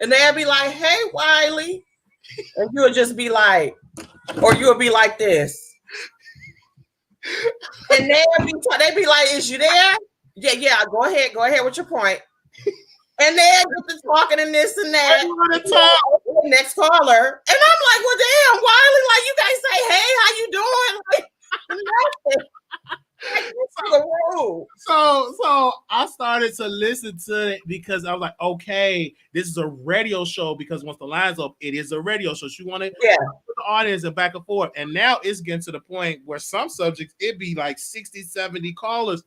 And they'll be like, "Hey, Wiley," and you'll just be like, or you'll be like this, and they'll be like, "Is you there? Yeah. Go ahead with your point." And they'll get to talking and this and that. Next caller, and I'm like, "Well, damn, Wiley, like you guys say, hey, how you doing?" Like, nothing. So I started to listen to it because I was like, okay, this is a radio show, because once the line's up, it is a radio show. She wanted put the audience and back and forth. And now it's getting to the point where some subjects, it'd be like 60, 70 callers.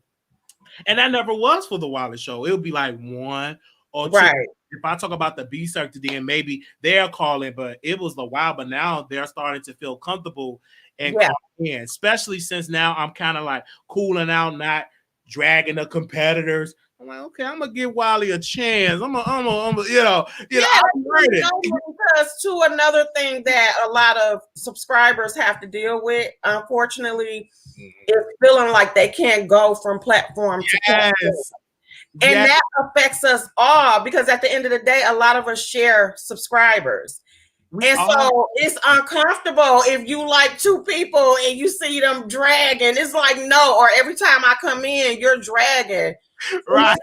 And that never was for the Wiley show. It would be like one or two. Right. If I talk about the B circuit, then maybe they're calling, but it was a while. But now they're starting to feel comfortable and call in, especially since now I'm kind of like cooling out, not dragging the competitors. I'm like, okay, I'm gonna give Wiley a chance. I'm gonna, because too, another thing that a lot of subscribers have to deal with, unfortunately, is feeling like they can't go from platform to platform. And that affects us all, because at the end of the day, a lot of us share subscribers. And so it's uncomfortable if you like two people and you see them dragging. It's like, no, or every time I come in, you're dragging. Right.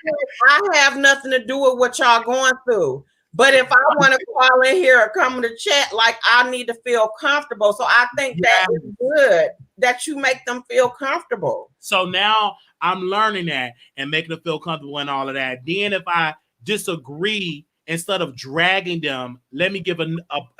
I have nothing to do with what y'all going through. But if I want to call in here or come to chat, like, I need to feel comfortable. So I think that is good that you make them feel comfortable. So now I'm learning that and making them feel comfortable and all of that. Then if I disagree, instead of dragging them, let me give a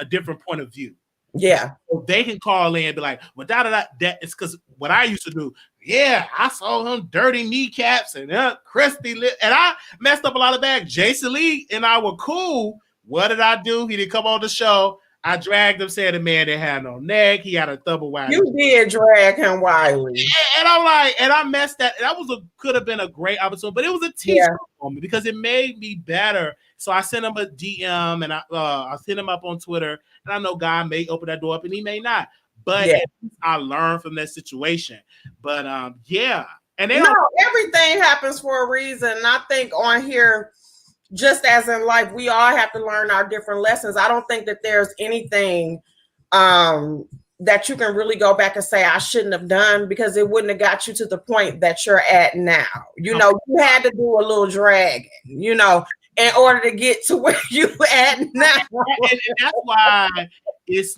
different point of view. Yeah. So they can call in and be like, well, that it's because what I used to do, I saw him dirty kneecaps and crusty lip, and I messed up a lot of bags. Jason Lee and I were cool. What did I do? He didn't come on the show. I dragged him, said the man didn't have no neck. He had a double wide. You did drag him, Wiley. And I'm like, and I messed that. That could have been a great opportunity, but it was a teacher for me because it made me better. So I sent him a DM and I sent him up on Twitter. And I know God may open that door up and he may not. But I learned from that situation. But And everything happens for a reason. And I think on here, just as in life, we all have to learn our different lessons. I don't think that there's anything that you can really go back and say, I shouldn't have done, because it wouldn't have got you to the point that you're at now. You know, you had to do a little dragging, in order to get to where you at now. And that's why it's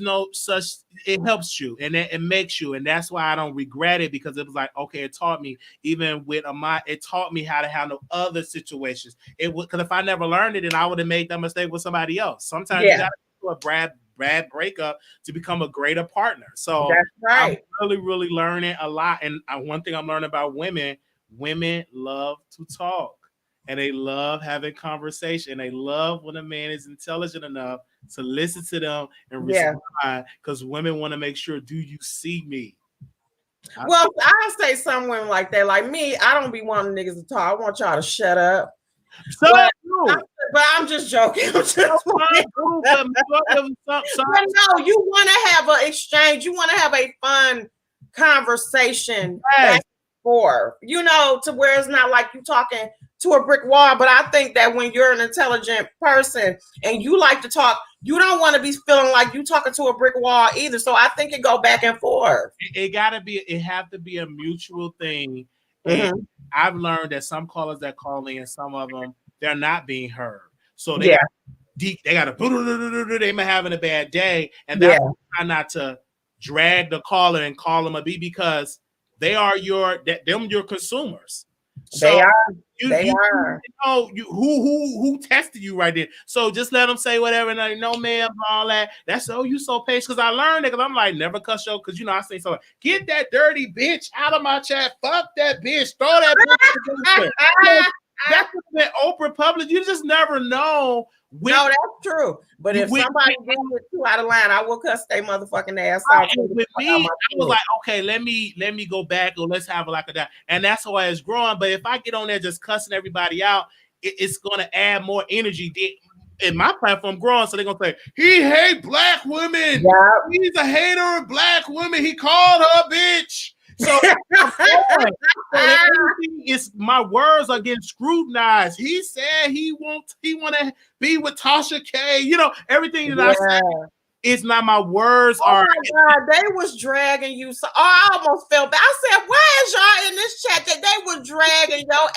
it helps you and it makes you. And that's why I don't regret it, because it was like, okay, it taught me, even with it taught me how to handle other situations. Because if I never learned it, then I would have made that mistake with somebody else. Sometimes you got to do a bad breakup to become a greater partner. So that's right. I'm really, really learning a lot. And one thing I'm learning about women love to talk. And they love having conversation. They love when a man is intelligent enough to listen to them and respond, because women want to make sure, do you see me? Well, I say some women like that. Like me, I don't be wanting niggas to talk. I want y'all to shut up. But I'm just joking. But no, you want to have an exchange. You want to have a fun conversation. Yes. To where it's not like you talking to a brick wall. But I think that when you're an intelligent person and you like to talk, you don't want to be feeling like you talking to a brick wall either. So I think it go back and forth. It have to be a mutual thing. Mm-hmm. I've learned that some callers that call in, some of them, they're not being heard. So they got to, they may having a bad day. And that's why not to drag the caller and call them a B, because they are your consumers. So they are. Who tested you right there? So just let them say whatever. And like, no, ma'am, all that. That's you so patient. Because I learned it. Because I'm like, never cuss you. Because I say something. Get that dirty bitch out of my chat. Fuck that bitch. Throw that bitch. That's what Oprah published. You just never know. No, that's true. But if somebody gets it too out of line, I will cuss their motherfucking ass out. With me, I was like, okay, let me go back, or let's have like that. And that's why it's growing. But if I get on there just cussing everybody out, it's going to add more energy. In my platform growing, so they're going to say, he hate black women. Yeah. He's a hater of black women. He called her bitch. So everything is, my words are getting scrutinized. He said he want to be with Tasha K. You know, everything that I said, it's not my words. Oh my God, they was dragging you. So I almost felt bad. I said, why is y'all in this chat that they were dragging your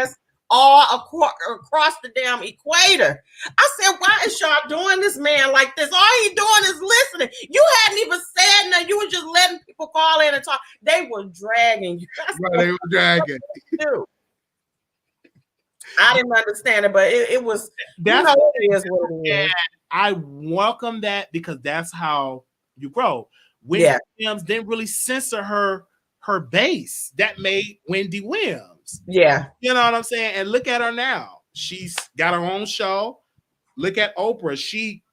ass all across the damn equator? I said, why is y'all doing this man like this? All he doing is listening. You hadn't even said nothing. You were just letting people call in and talk. They were dragging you. They were dragging. I didn't understand it, but it was. That's what it is. What it is. I welcome that because that's how you grow. Wendy Williams didn't really censor her base. That made Wendy Williams. Yeah. You know what I'm saying? And look at her now. She's got her own show. Look at Oprah. She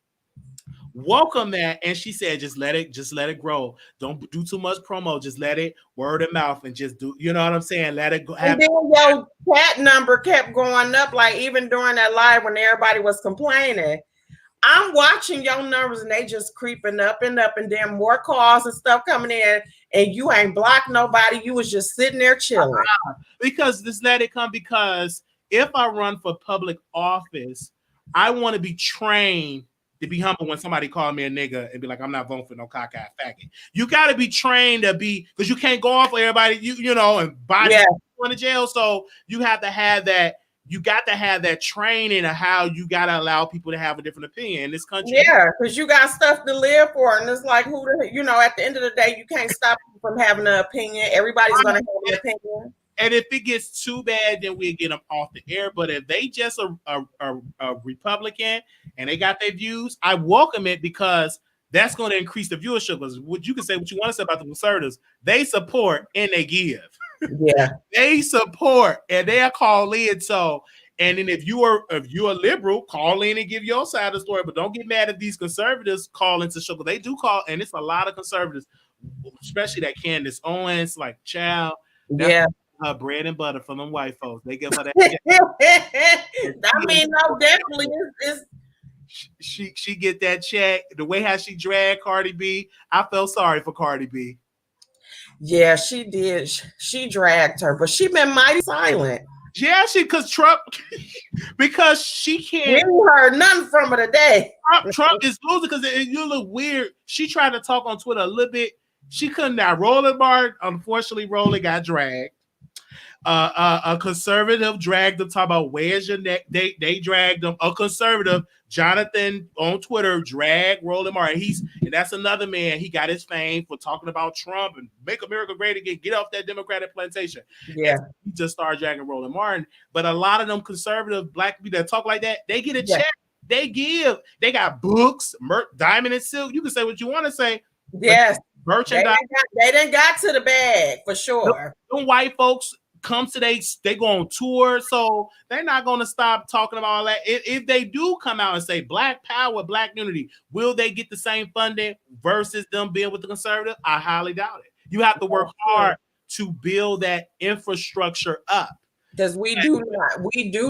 welcomed that and she said, just let it grow. Don't do too much promo. Just let it word of mouth and just do, you know what I'm saying? Let it go. And then your chat number kept going up, like even during that live when everybody was complaining. I'm watching your numbers and they just creeping up and up, and then more calls and stuff coming in, and you ain't blocked nobody. You was just sitting there chilling. Because just let it come. Because if I run for public office, I want to be trained to be humble when somebody call me a nigga and be like, I'm not voting for no cockeyed faggot. You got to be trained to be, because you can't go off for everybody, you know, and body going to jail. So you have to have that. You got to have that training of how you got to allow people to have a different opinion in this country. Yeah, because you got stuff to live for. And it's like, you know, at the end of the day, you can't stop them from having an opinion. Everybody's going to have an opinion. And if it gets too bad, then we'll get them off the air. But if they just a Republican and they got their views, I welcome it because that's going to increase the viewership. Because what you can say what you want to say about the conservatives, they support and they give. Yeah, they support and they'll call in. So, and then if you're a liberal, call in and give your side of the story. But don't get mad at these conservatives calling to show. They do call, and it's a lot of conservatives, especially that Candace Owens, like child. Yeah, her bread and butter from them white folks. They give her that. I mean, no, definitely is. She get that check. The way how she dragged Cardi B, I felt sorry for Cardi B. Yeah, she did. She dragged her, but she been mighty silent. Yeah, because she can't. We ain't heard nothing from her today. Trump is losing because you look weird. She tried to talk on Twitter a little bit. She couldn't. Now, Roland Martin, unfortunately, Roland got dragged. A conservative dragged them, talking about where's your neck. They dragged them. A conservative, Jonathan on Twitter, dragged Roland Martin. And that's another man. He got his fame for talking about Trump and make America great again. Get off that Democratic plantation. Yeah, and he just started dragging Roland Martin. But a lot of them conservative black people that talk like that, they get a check. They give. They got books, diamond and silk. You can say what you want to say. Yes, merchandise. They didn't got to the bag for sure. Them white folks come to they go on tour, so they're not going to stop talking about all that. If they do come out and say Black Power, Black Unity, will they get the same funding versus them being with the conservative? I highly doubt it. You have to work hard to build that infrastructure up. Because we do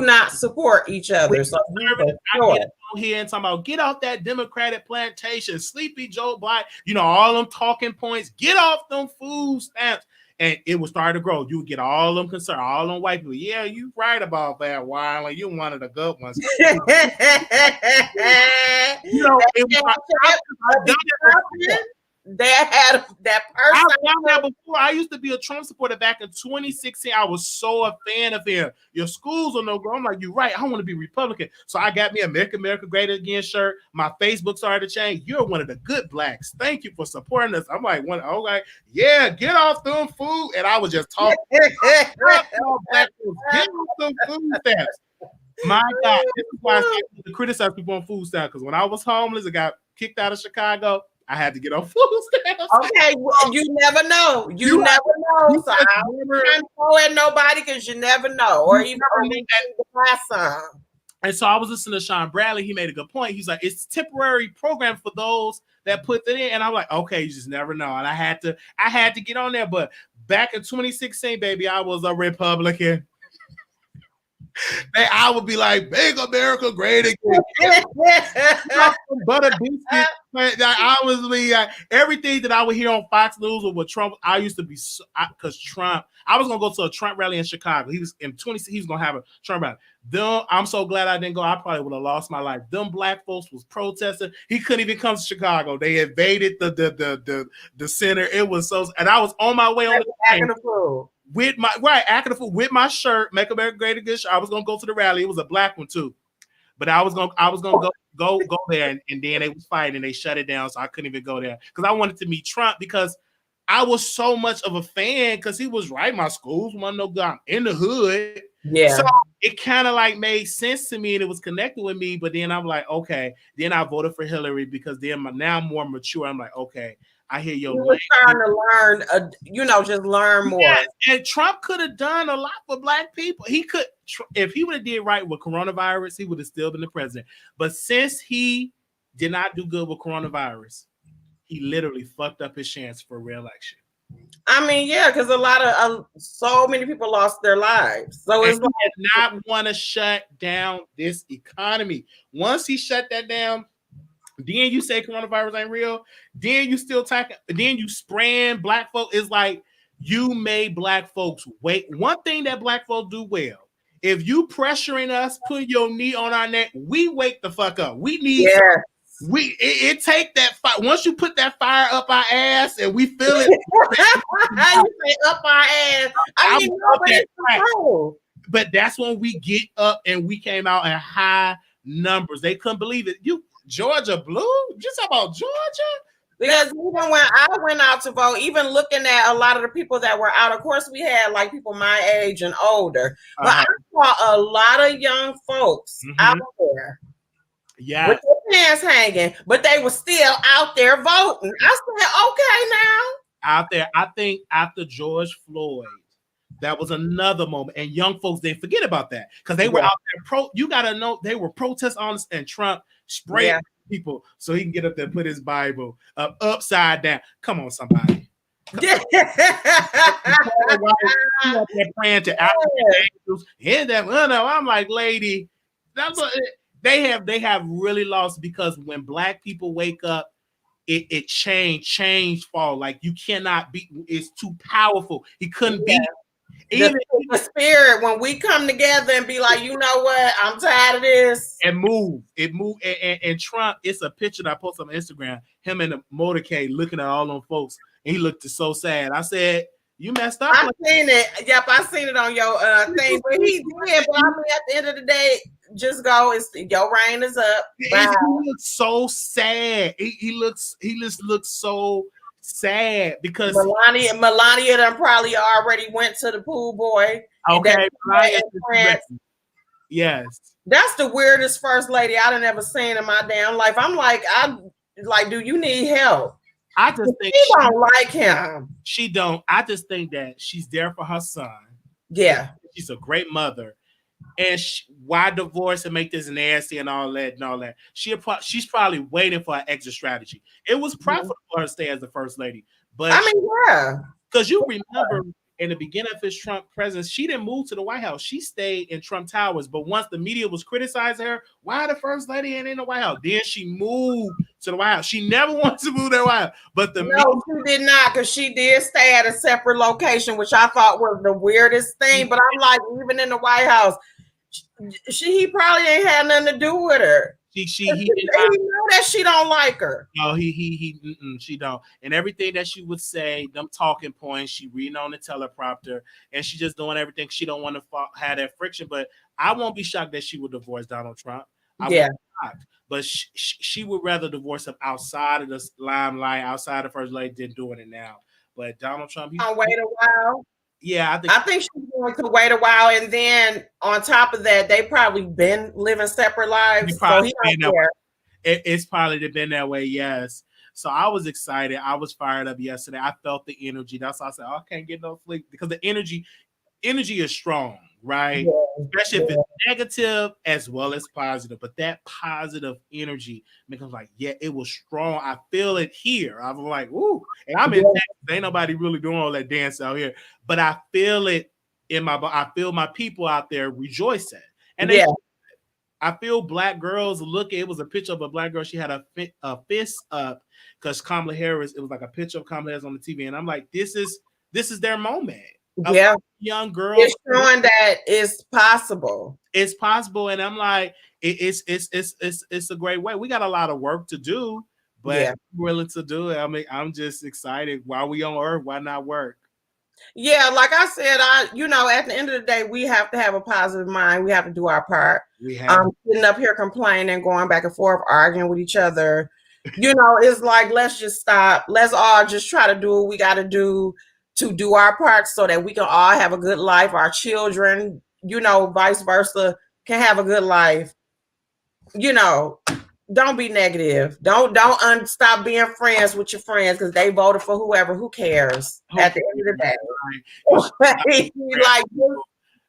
not support each other. So I get here and talking about get off that Democratic plantation, Sleepy Joe Black, you know, all them talking points, get off them food stamps. And it would start to grow. You would get all them concerned, all them white people. Yeah, you right about that, Wiley. You one of the good ones. You know, they had that person. I've done that before. I used to be a Trump supporter back in 2016. I was so a fan of him. Your schools are no go. I'm like, you're right. I want to be Republican. So I got me a Make America Great Again shirt. My Facebook started to change. You're one of the good blacks. Thank you for supporting us. I'm like, yeah, get off them food. And I was just talking. Get off them food stamps. My God, this is why I say to criticize people on food stamps. Because when I was homeless and got kicked out of Chicago, I had to get on food stamps. Okay, well, you never know. You never know. So I'm not trying to nobody because you never know. Or even the last some. And so I was listening to Sean Bradley. He made a good point. He's like, it's a temporary program for those that put it in. And I'm like, okay, you just never know. And I had to get on there. But back in 2016, baby, I was a Republican. I would be like, "Make America great again." Butter biscuit. I was everything that I would hear on Fox News or with Trump. I used to be because Trump. I was gonna go to a Trump rally in Chicago. He was in 20. He was gonna have a Trump rally. I'm so glad I didn't go. I probably would have lost my life. Them black folks was protesting. He couldn't even come to Chicago. They invaded the center. It was so, and I was on my way on the train with my acting with my shirt, "Make America Great Again" shirt. I was gonna go to the rally. It was a black one too, but I was gonna go there, and then they was fighting and they shut it down, so I couldn't even go there because I wanted to meet Trump because I was so much of a fan because he was right. My schools want no God in the hood. Yeah. So it kind of like made sense to me and it was connected with me. But then I'm like, okay. Then I voted for Hillary because then now I'm more mature. I'm like, okay, I hear your. You were trying to learn, just learn more. Yeah, and Trump could have done a lot for black people. He could, if he would have did right with coronavirus, he would have still been the president. But since he did not do good with coronavirus, he literally fucked up his chance for re-election. I mean, yeah, because a lot of so many people lost their lives. So it's like, did not want to shut down this economy. Once he shut that down, then you say coronavirus ain't real. Then you still talking. Then you spraying black folks. It's like you made black folks wait. One thing that black folks do well. If you pressuring us, put your knee on our neck, we wake the fuck up. We need. Yeah. It take that fire. Once you put that fire up our ass and we feel it. How you say up our ass? I mean, but that's when we get up and we came out at high numbers. They couldn't believe it. Georgia blue? Just about Georgia? Because even when I went out to vote, even looking at a lot of the people that were out, of course, we had like people my age and older, but I saw a lot of young folks out there. Yeah, with their pants hanging, but they were still out there voting. I said, okay, now out there. I think after George Floyd, that was another moment, and young folks didn't forget about that because they were out there. You gotta know they were protest honest, and Trump sprayed people so he can get up there and put his Bible upside down. Come on, somebody. They're praying to African angels. I'm like, lady, that's what. They have really lost because when black people wake up, it change fall. Like you cannot be. It's too powerful. He couldn't be. Even the spirit when we come together and be like, you know what, I'm tired of this. And move. And Trump. It's a picture that I posted on Instagram. Him in the motorcade looking at all them folks, and he looked so sad. I said, you messed up. I seen it. Yep, I seen it on your thing. But he did. But I mean, at the end of the day, just go. Your reign is up. He looks so sad. He just looks so sad because Melania done probably already went to the pool boy. Okay, yes. That's the weirdest first lady I done ever seen in my damn life. I'm like, do you need help? I just think she don't like him. She don't. I just think that she's there for her son. Yeah, she's a great mother. And why divorce and make this nasty and all that? She's probably waiting for an exit strategy. It was profitable for her to stay as the first lady, but I mean, yeah, because you remember in the beginning of his Trump presidency, she didn't move to the White House. She stayed in Trump Towers. But once the media was criticizing her, why the first lady ain't in the White House? Then she moved to the White House. She never wanted to move to the White House. But she did not, because she did stay at a separate location, which I thought was the weirdest thing. But I'm like, even in the White House, he probably ain't had nothing to do with her. He know that she don't like her. No, she don't. And everything that she would say, them talking points, she reading on the teleprompter, and she just doing everything. She don't want to have that friction. But I won't be shocked that she would divorce Donald Trump. I won't be shocked. But she would rather divorce him outside of the limelight, outside of first lady, than doing it now. But Donald Trump, I'll wait a while. Yeah, I think she's going to wait a while, and then on top of that, they probably been living separate lives. So he don't care. It's probably been that way, yes. So I was excited. I was fired up yesterday. I felt the energy. That's why I said, I can't get no sleep because the energy is strong, right? Yeah. Especially if it's negative as well as positive. But that positive energy makes me like, yeah, it was strong. I feel it here. I'm like, ooh. And I'm in Texas. Ain't nobody really doing all that dance out here. But I feel it I feel my people out there rejoicing. And I feel black girls it was a picture of a black girl. She had a fist up because Kamala Harris, it was like a picture of Kamala Harris on the TV. And I'm like, this is their moment. Yeah. Young girls. It's showing that it's possible. It's possible. And I'm like, it's a great way. We got a lot of work to do, but I'm willing to do it. I mean, I'm just excited. While we on earth, why not work? Yeah, like I said, at the end of the day, we have to have a positive mind. We have to do our part. Sitting up here complaining, going back and forth, arguing with each other. It's like, let's just stop. Let's all just try to do what we got to do our part so that we can all have a good life. Our children, vice versa, can have a good life. Don't be negative. Don't stop being friends with your friends because they voted for whoever. Who cares? At the end of the day,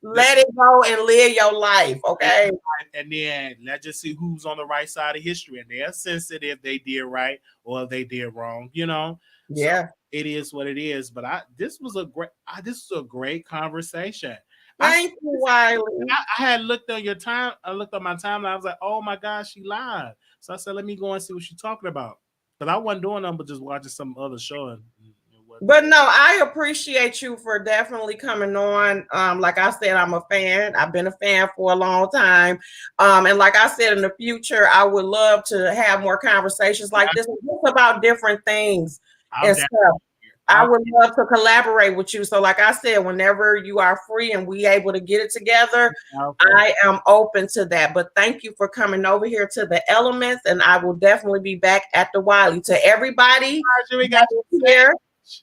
let it go and live your life, okay? And then let's just see who's on the right side of history, and they're sensitive. They did right or if they did wrong. Yeah, so it is what it is. But this was a great conversation. Thank you, Wiley. I had looked on your time. I looked on my timeline. I was like, oh my gosh, she lied. So I said, let me go and see what she's talking about. But I wasn't doing nothing but just watching some other show. But no, I appreciate you for definitely coming on. Like I said, I'm a fan. I've been a fan for a long time. And like I said, in the future, I would love to have more conversations like this about different things and stuff. I would love to collaborate with you. So like I said, whenever you are free and we able to get it together, I am open to that. But thank you for coming over here to the Elements, and I will definitely be back at the Wiley. To everybody here,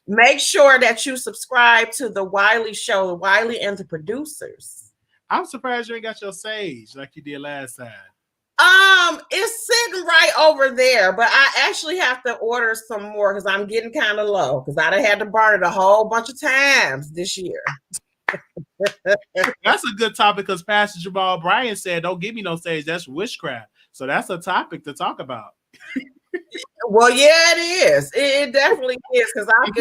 make sure that you subscribe to the Wiley Show, the Wiley and the Producers. I'm surprised you ain't got your sage like you did last time. It's sitting right over there, but I actually have to order some more because I'm getting kind of low because I done had to burn it a whole bunch of times this year. That's a good topic because Pastor Jamal Bryan said, don't give me no sage. That's witchcraft. So that's a topic to talk about. Well, yeah, it is. It definitely is because I'm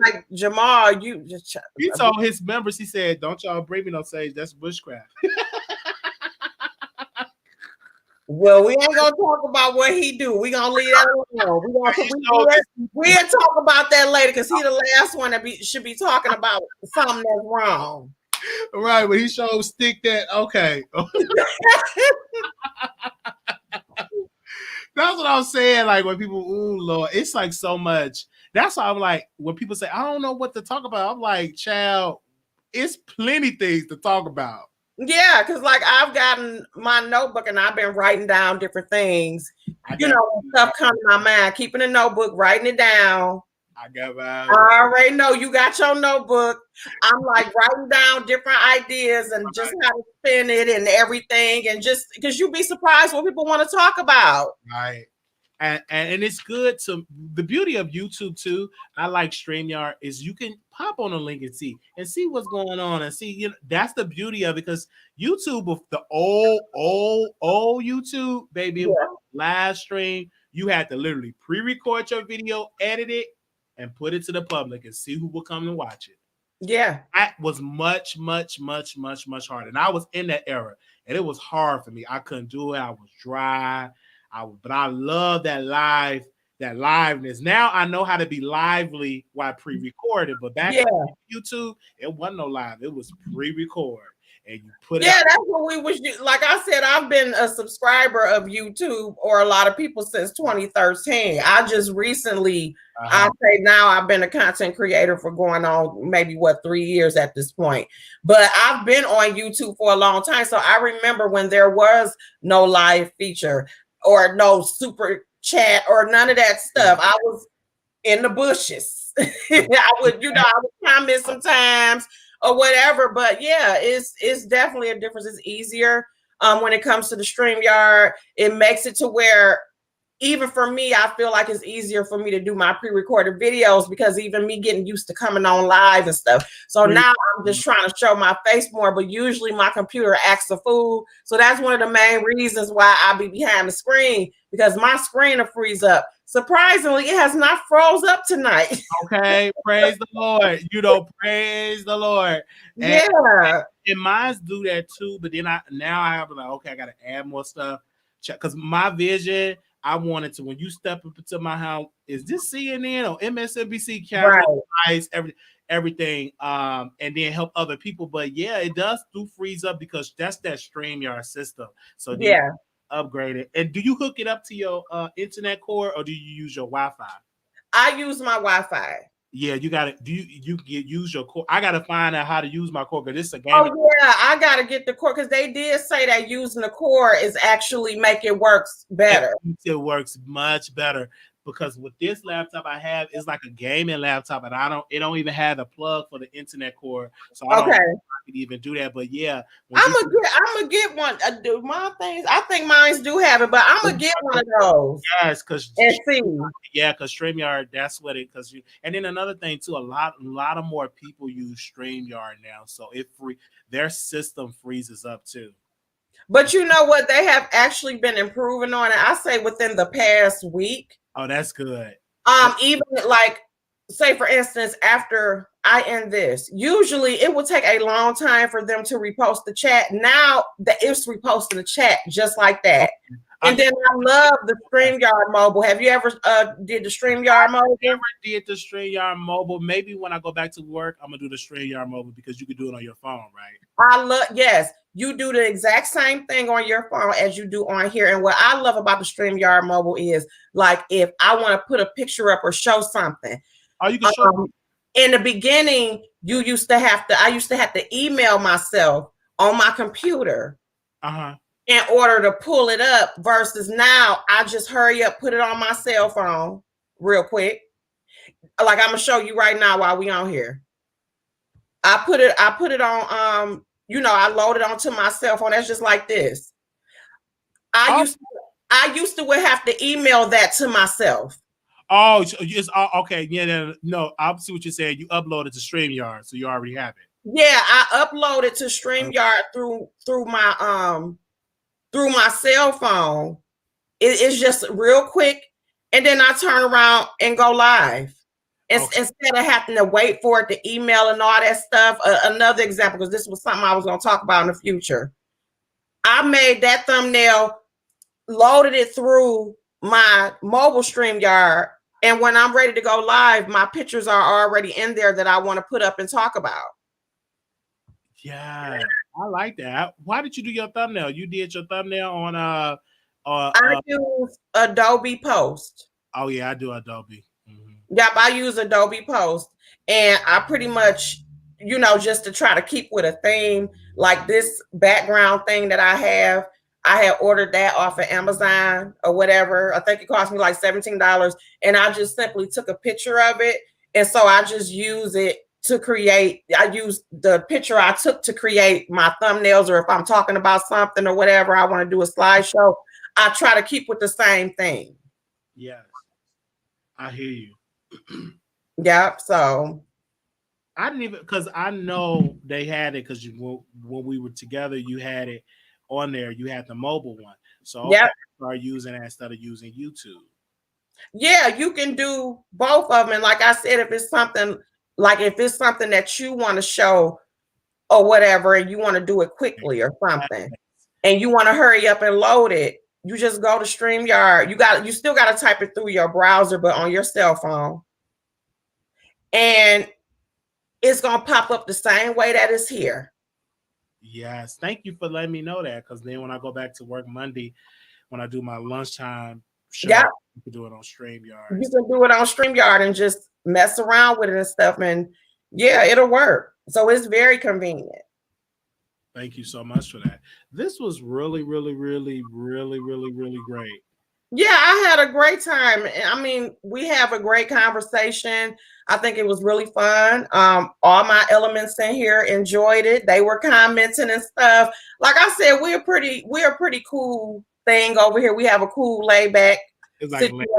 like, Jamal, you just. He told his members, he said, don't y'all bring me no sage. That's witchcraft. Well, we ain't gonna talk about what he do. We gonna leave that alone. We'll talk about that later because he the last one that should be talking about something that's wrong. Right, when he showed stick that, okay. That's what I'm saying. Like when people, ooh, Lord, it's like so much. That's why I'm like, when people say, I don't know what to talk about, I'm like, child, it's plenty things to talk about. Yeah, because like I've gotten my notebook and I've been writing down different things. When stuff comes to my mind, keeping a notebook, writing it down. I already know you got your notebook. I'm like writing down different ideas and just how to spin it and everything. And just because you'd be surprised what people want to talk about. Right. And it's good to the beauty of YouTube too. I like StreamYard is you can pop on a link and see what's going on and see, that's the beauty of it because YouTube of the old YouTube, baby, live stream, you had to literally pre-record your video, edit it, and put it to the public and see who will come and watch it. Yeah. That was much harder. And I was in that era and it was hard for me. I couldn't do it. I was dry. But I love that liveness. Now I know how to be lively while pre-recorded, but back on YouTube, it wasn't no live. It was pre-record. And you put it out. That's what we wish. Like I said, I've been a subscriber of YouTube or a lot of people since 2013. I just recently, I say now I've been a content creator for going on maybe 3 years at this point. But I've been on YouTube for a long time. So I remember when there was no live feature or no super chat or none of that stuff. I was in the bushes. I would comment sometimes or whatever, but yeah, it's definitely a difference. It's easier when it comes to the StreamYard. It makes it to where even for me, I feel like it's easier for me to do my pre-recorded videos because even me getting used to coming on live and stuff. So now I'm just trying to show my face more, but usually my computer acts a fool. So that's one of the main reasons why I be behind the screen because my screen will freeze up. surprisingly, it has not froze up tonight. Okay, praise the Lord. Praise the Lord. And, Yeah. and mines do that too, but then I have like, okay, I gotta add more stuff. Because my vision, I wanted to, when you step up into my house, is this CNN or MSNBC camera, lights, everything, and then help other people. But yeah, it do freeze up because that's that StreamYard system. So yeah, upgrade it. And do you hook it up to your internet cord, or do you use your Wi-Fi? I use my Wi-Fi. Yeah, you got to use your cord. I got to find out how to use my cord because it's a game. Oh yeah, I got to get the cord because they did say that using the cord is actually make it works better. It works much better because with this laptop I have, it's like a gaming laptop, and it don't even have a plug for the internet cord, so I don't know if I could even do that. But yeah, I'm gonna get one. My things, I think mine do have it, but I'm gonna get one of those. Yes, because StreamYard, that's what it. And then another thing too, a lot of more people use StreamYard now, so their system freezes up too. But you know what? They have actually been improving on it. I say within the past week. Oh, that's good. Even like, say for instance, after I end this, usually it will take a long time for them to repost the chat. Now it's reposting the chat just like that. And then I love the StreamYard mobile. Have you ever did the StreamYard mobile? I never did the StreamYard mobile. Maybe when I go back to work, I'm gonna do the StreamYard mobile because you can do it on your phone, right? Yes, you do the exact same thing on your phone as you do on here. And what I love about the StreamYard mobile is, like, if I want to put a picture up or show something. Oh, you can show. In the beginning, I used to have to email myself on my computer. In order to pull it up, versus now I just hurry up, put it on my cell phone real quick. Like I'm gonna show you right now while we on here. I put it on, I load it onto my cell phone. That's just like this. I used to have to email that to myself. Oh, it's okay. Yeah, no, I see what you're saying. You upload it to StreamYard, so you already have it. Yeah, I uploaded to StreamYard through my cell phone. It's just real quick, and then I turn around and go live. Instead of having to wait for it to email and all that stuff. Another example, because this was something I was going to talk about in the future. I made that thumbnail, loaded it through my mobile StreamYard, and when I'm ready to go live, my pictures are already in there that I want to put up and talk about. Yeah, I like that. Why did you do your thumbnail? You did your thumbnail on I use Adobe Post. Oh yeah, I do Adobe. Yep, I use Adobe Post, and I pretty much, just to try to keep with a theme, like this background thing that I had ordered that off of Amazon or whatever. I think it cost me like $17, and I just simply took a picture of it, and so I just use it to create. I use the picture I took to create my thumbnails, or if I'm talking about something or whatever, I want to do a slideshow, I try to keep with the same thing. Yes, I hear you. Yep. So I didn't even, because I know they had it, because when we were together, you had it on there. You had the mobile one, so I started using that instead of using YouTube. Yeah, you can do both of them. And like I said, if it's something that you want to show or whatever, and you want to do it quickly or something, and you want to hurry up and load it, you just go to StreamYard. You still got to type it through your browser, but on your cell phone. And it's going to pop up the same way that it's here. Yes. Thank you for letting me know that, because then when I go back to work Monday, when I do my lunchtime show, you can do it on StreamYard. You can do it on StreamYard and just mess around with it and stuff. And yeah, it'll work. So it's very convenient. Thank you so much for that. This was really, really, really, really, really, really great. Yeah, I had a great time. I mean, we have a great conversation. I think it was really fun. All my elements in here enjoyed it. They were commenting and stuff. Like I said, we're a pretty cool thing over here. We have a cool laid back situation.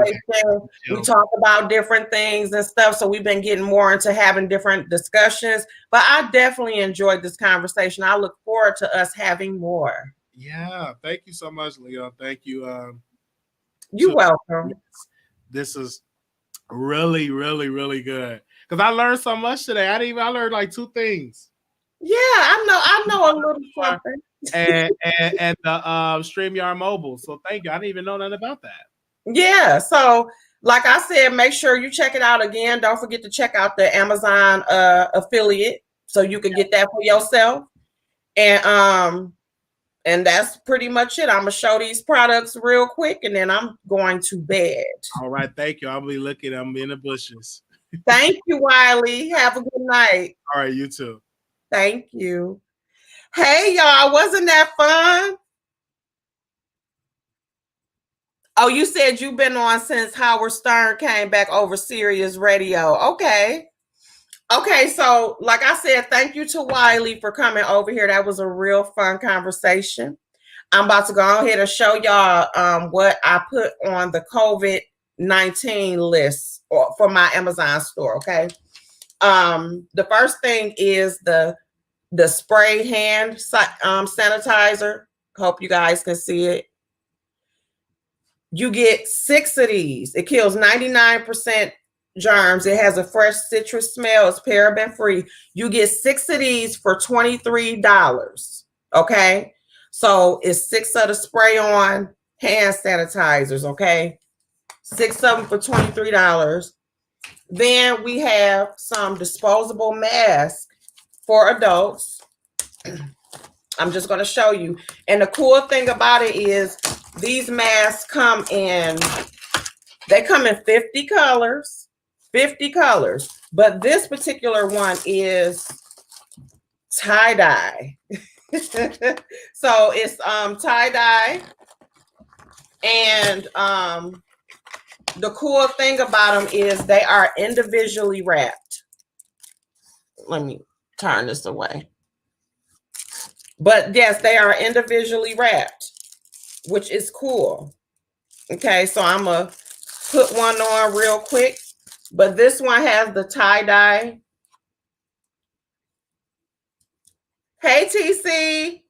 We talk about different things and stuff. So we've been getting more into having different discussions. But I definitely enjoyed this conversation. I look forward to us having more. Yeah, thank you so much, Leo. Thank you. You're welcome. this is really, really, really good. Because I learned so much today. I learned like 2 things. Yeah, I know a little something. and the StreamYard mobile. So thank you. I didn't even know nothing about that. Yeah. So like I said, make sure you check it out again. Don't forget to check out the Amazon affiliate so you can get that for yourself. And that's pretty much it. I'm gonna show these products real quick and then I'm going to bed. All right, thank you. I'll be looking. I'm in the bushes. Thank you, Wiley. Have a good night. All right, you too. Thank you. Hey, y'all, wasn't that fun? Oh, you said you've been on since Howard Stern came back over Sirius Radio. Okay. Okay, so like I said, thank you to Wiley for coming over here. That was a real fun conversation. I'm about to go ahead and show y'all what I put on the COVID-19 list for my Amazon store, okay? The first thing is the spray hand sanitizer. Hope you guys can see it. You get 6 of these. It kills 99% germs. It has a fresh citrus smell. It's paraben free. You get 6 of these for $23. Okay. So it's 6 of the spray on hand sanitizers. Okay. 6 of them for $23. Then we have some disposable masks for adults. I'm just going to show you. And the cool thing about it is these masks come in 50 colors. 50 colors. But this particular one is tie-dye. So it's tie-dye. And the cool thing about them is they are individually wrapped. Let me turn this away. But yes, they are individually wrapped, which is cool. Okay, so I'm going to put one on real quick. But this one has the tie-dye. Hey, TC.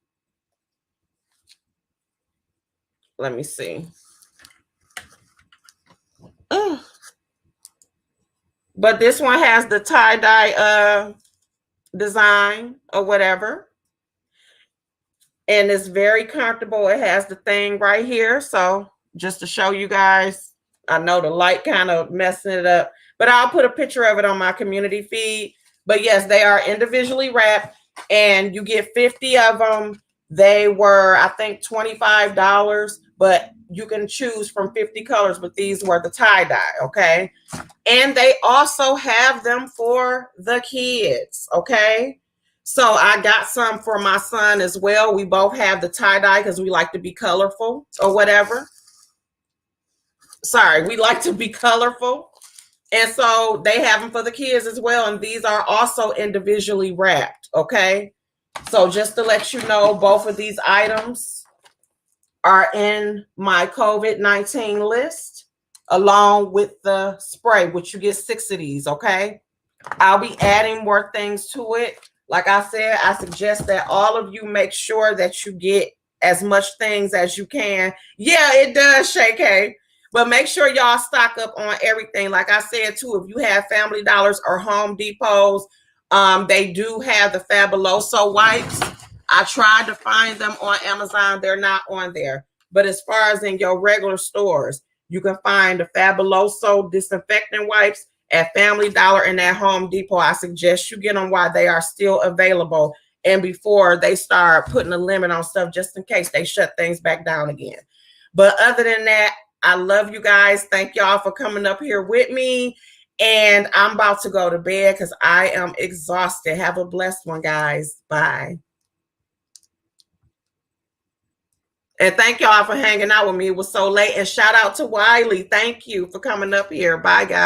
Let me see. But this one has the tie-dye design or whatever. And it's very comfortable. It has the thing right here. So just to show you guys, I know the light kind of messing it up, but I'll put a picture of it on my community feed. But yes, they are individually wrapped and you get 50 of them. They were, I think, $25, but you can choose from 50 colors, but these were the tie-dye, okay? And they also have them for the kids, okay? So I got some for my son as well. We both have the tie-dye because we like to be colorful or whatever. Sorry, we like to be colorful. And so they have them for the kids as well. And these are also individually wrapped, okay? So just to let you know, both of these items are in my COVID-19 list along with the spray, which you get 6 of these, okay? I'll be adding more things to it. Like I said, I suggest that all of you make sure that you get as much things as you can. Yeah, it does, Shay K. But make sure y'all stock up on everything. Like I said, too, if you have Family Dollars or Home Depots, they do have the Fabuloso wipes. I tried to find them on Amazon. They're not on there. But as far as in your regular stores, you can find the Fabuloso disinfectant wipes at Family Dollar and at Home Depot. I suggest you get them while they are still available and before they start putting a limit on stuff just in case they shut things back down again. But other than that, I love you guys. Thank y'all for coming up here with me. And I'm about to go to bed because I am exhausted. Have a blessed one, guys. Bye. And thank y'all for hanging out with me. It was so late. And shout out to Wiley. Thank you for coming up here. Bye, guys.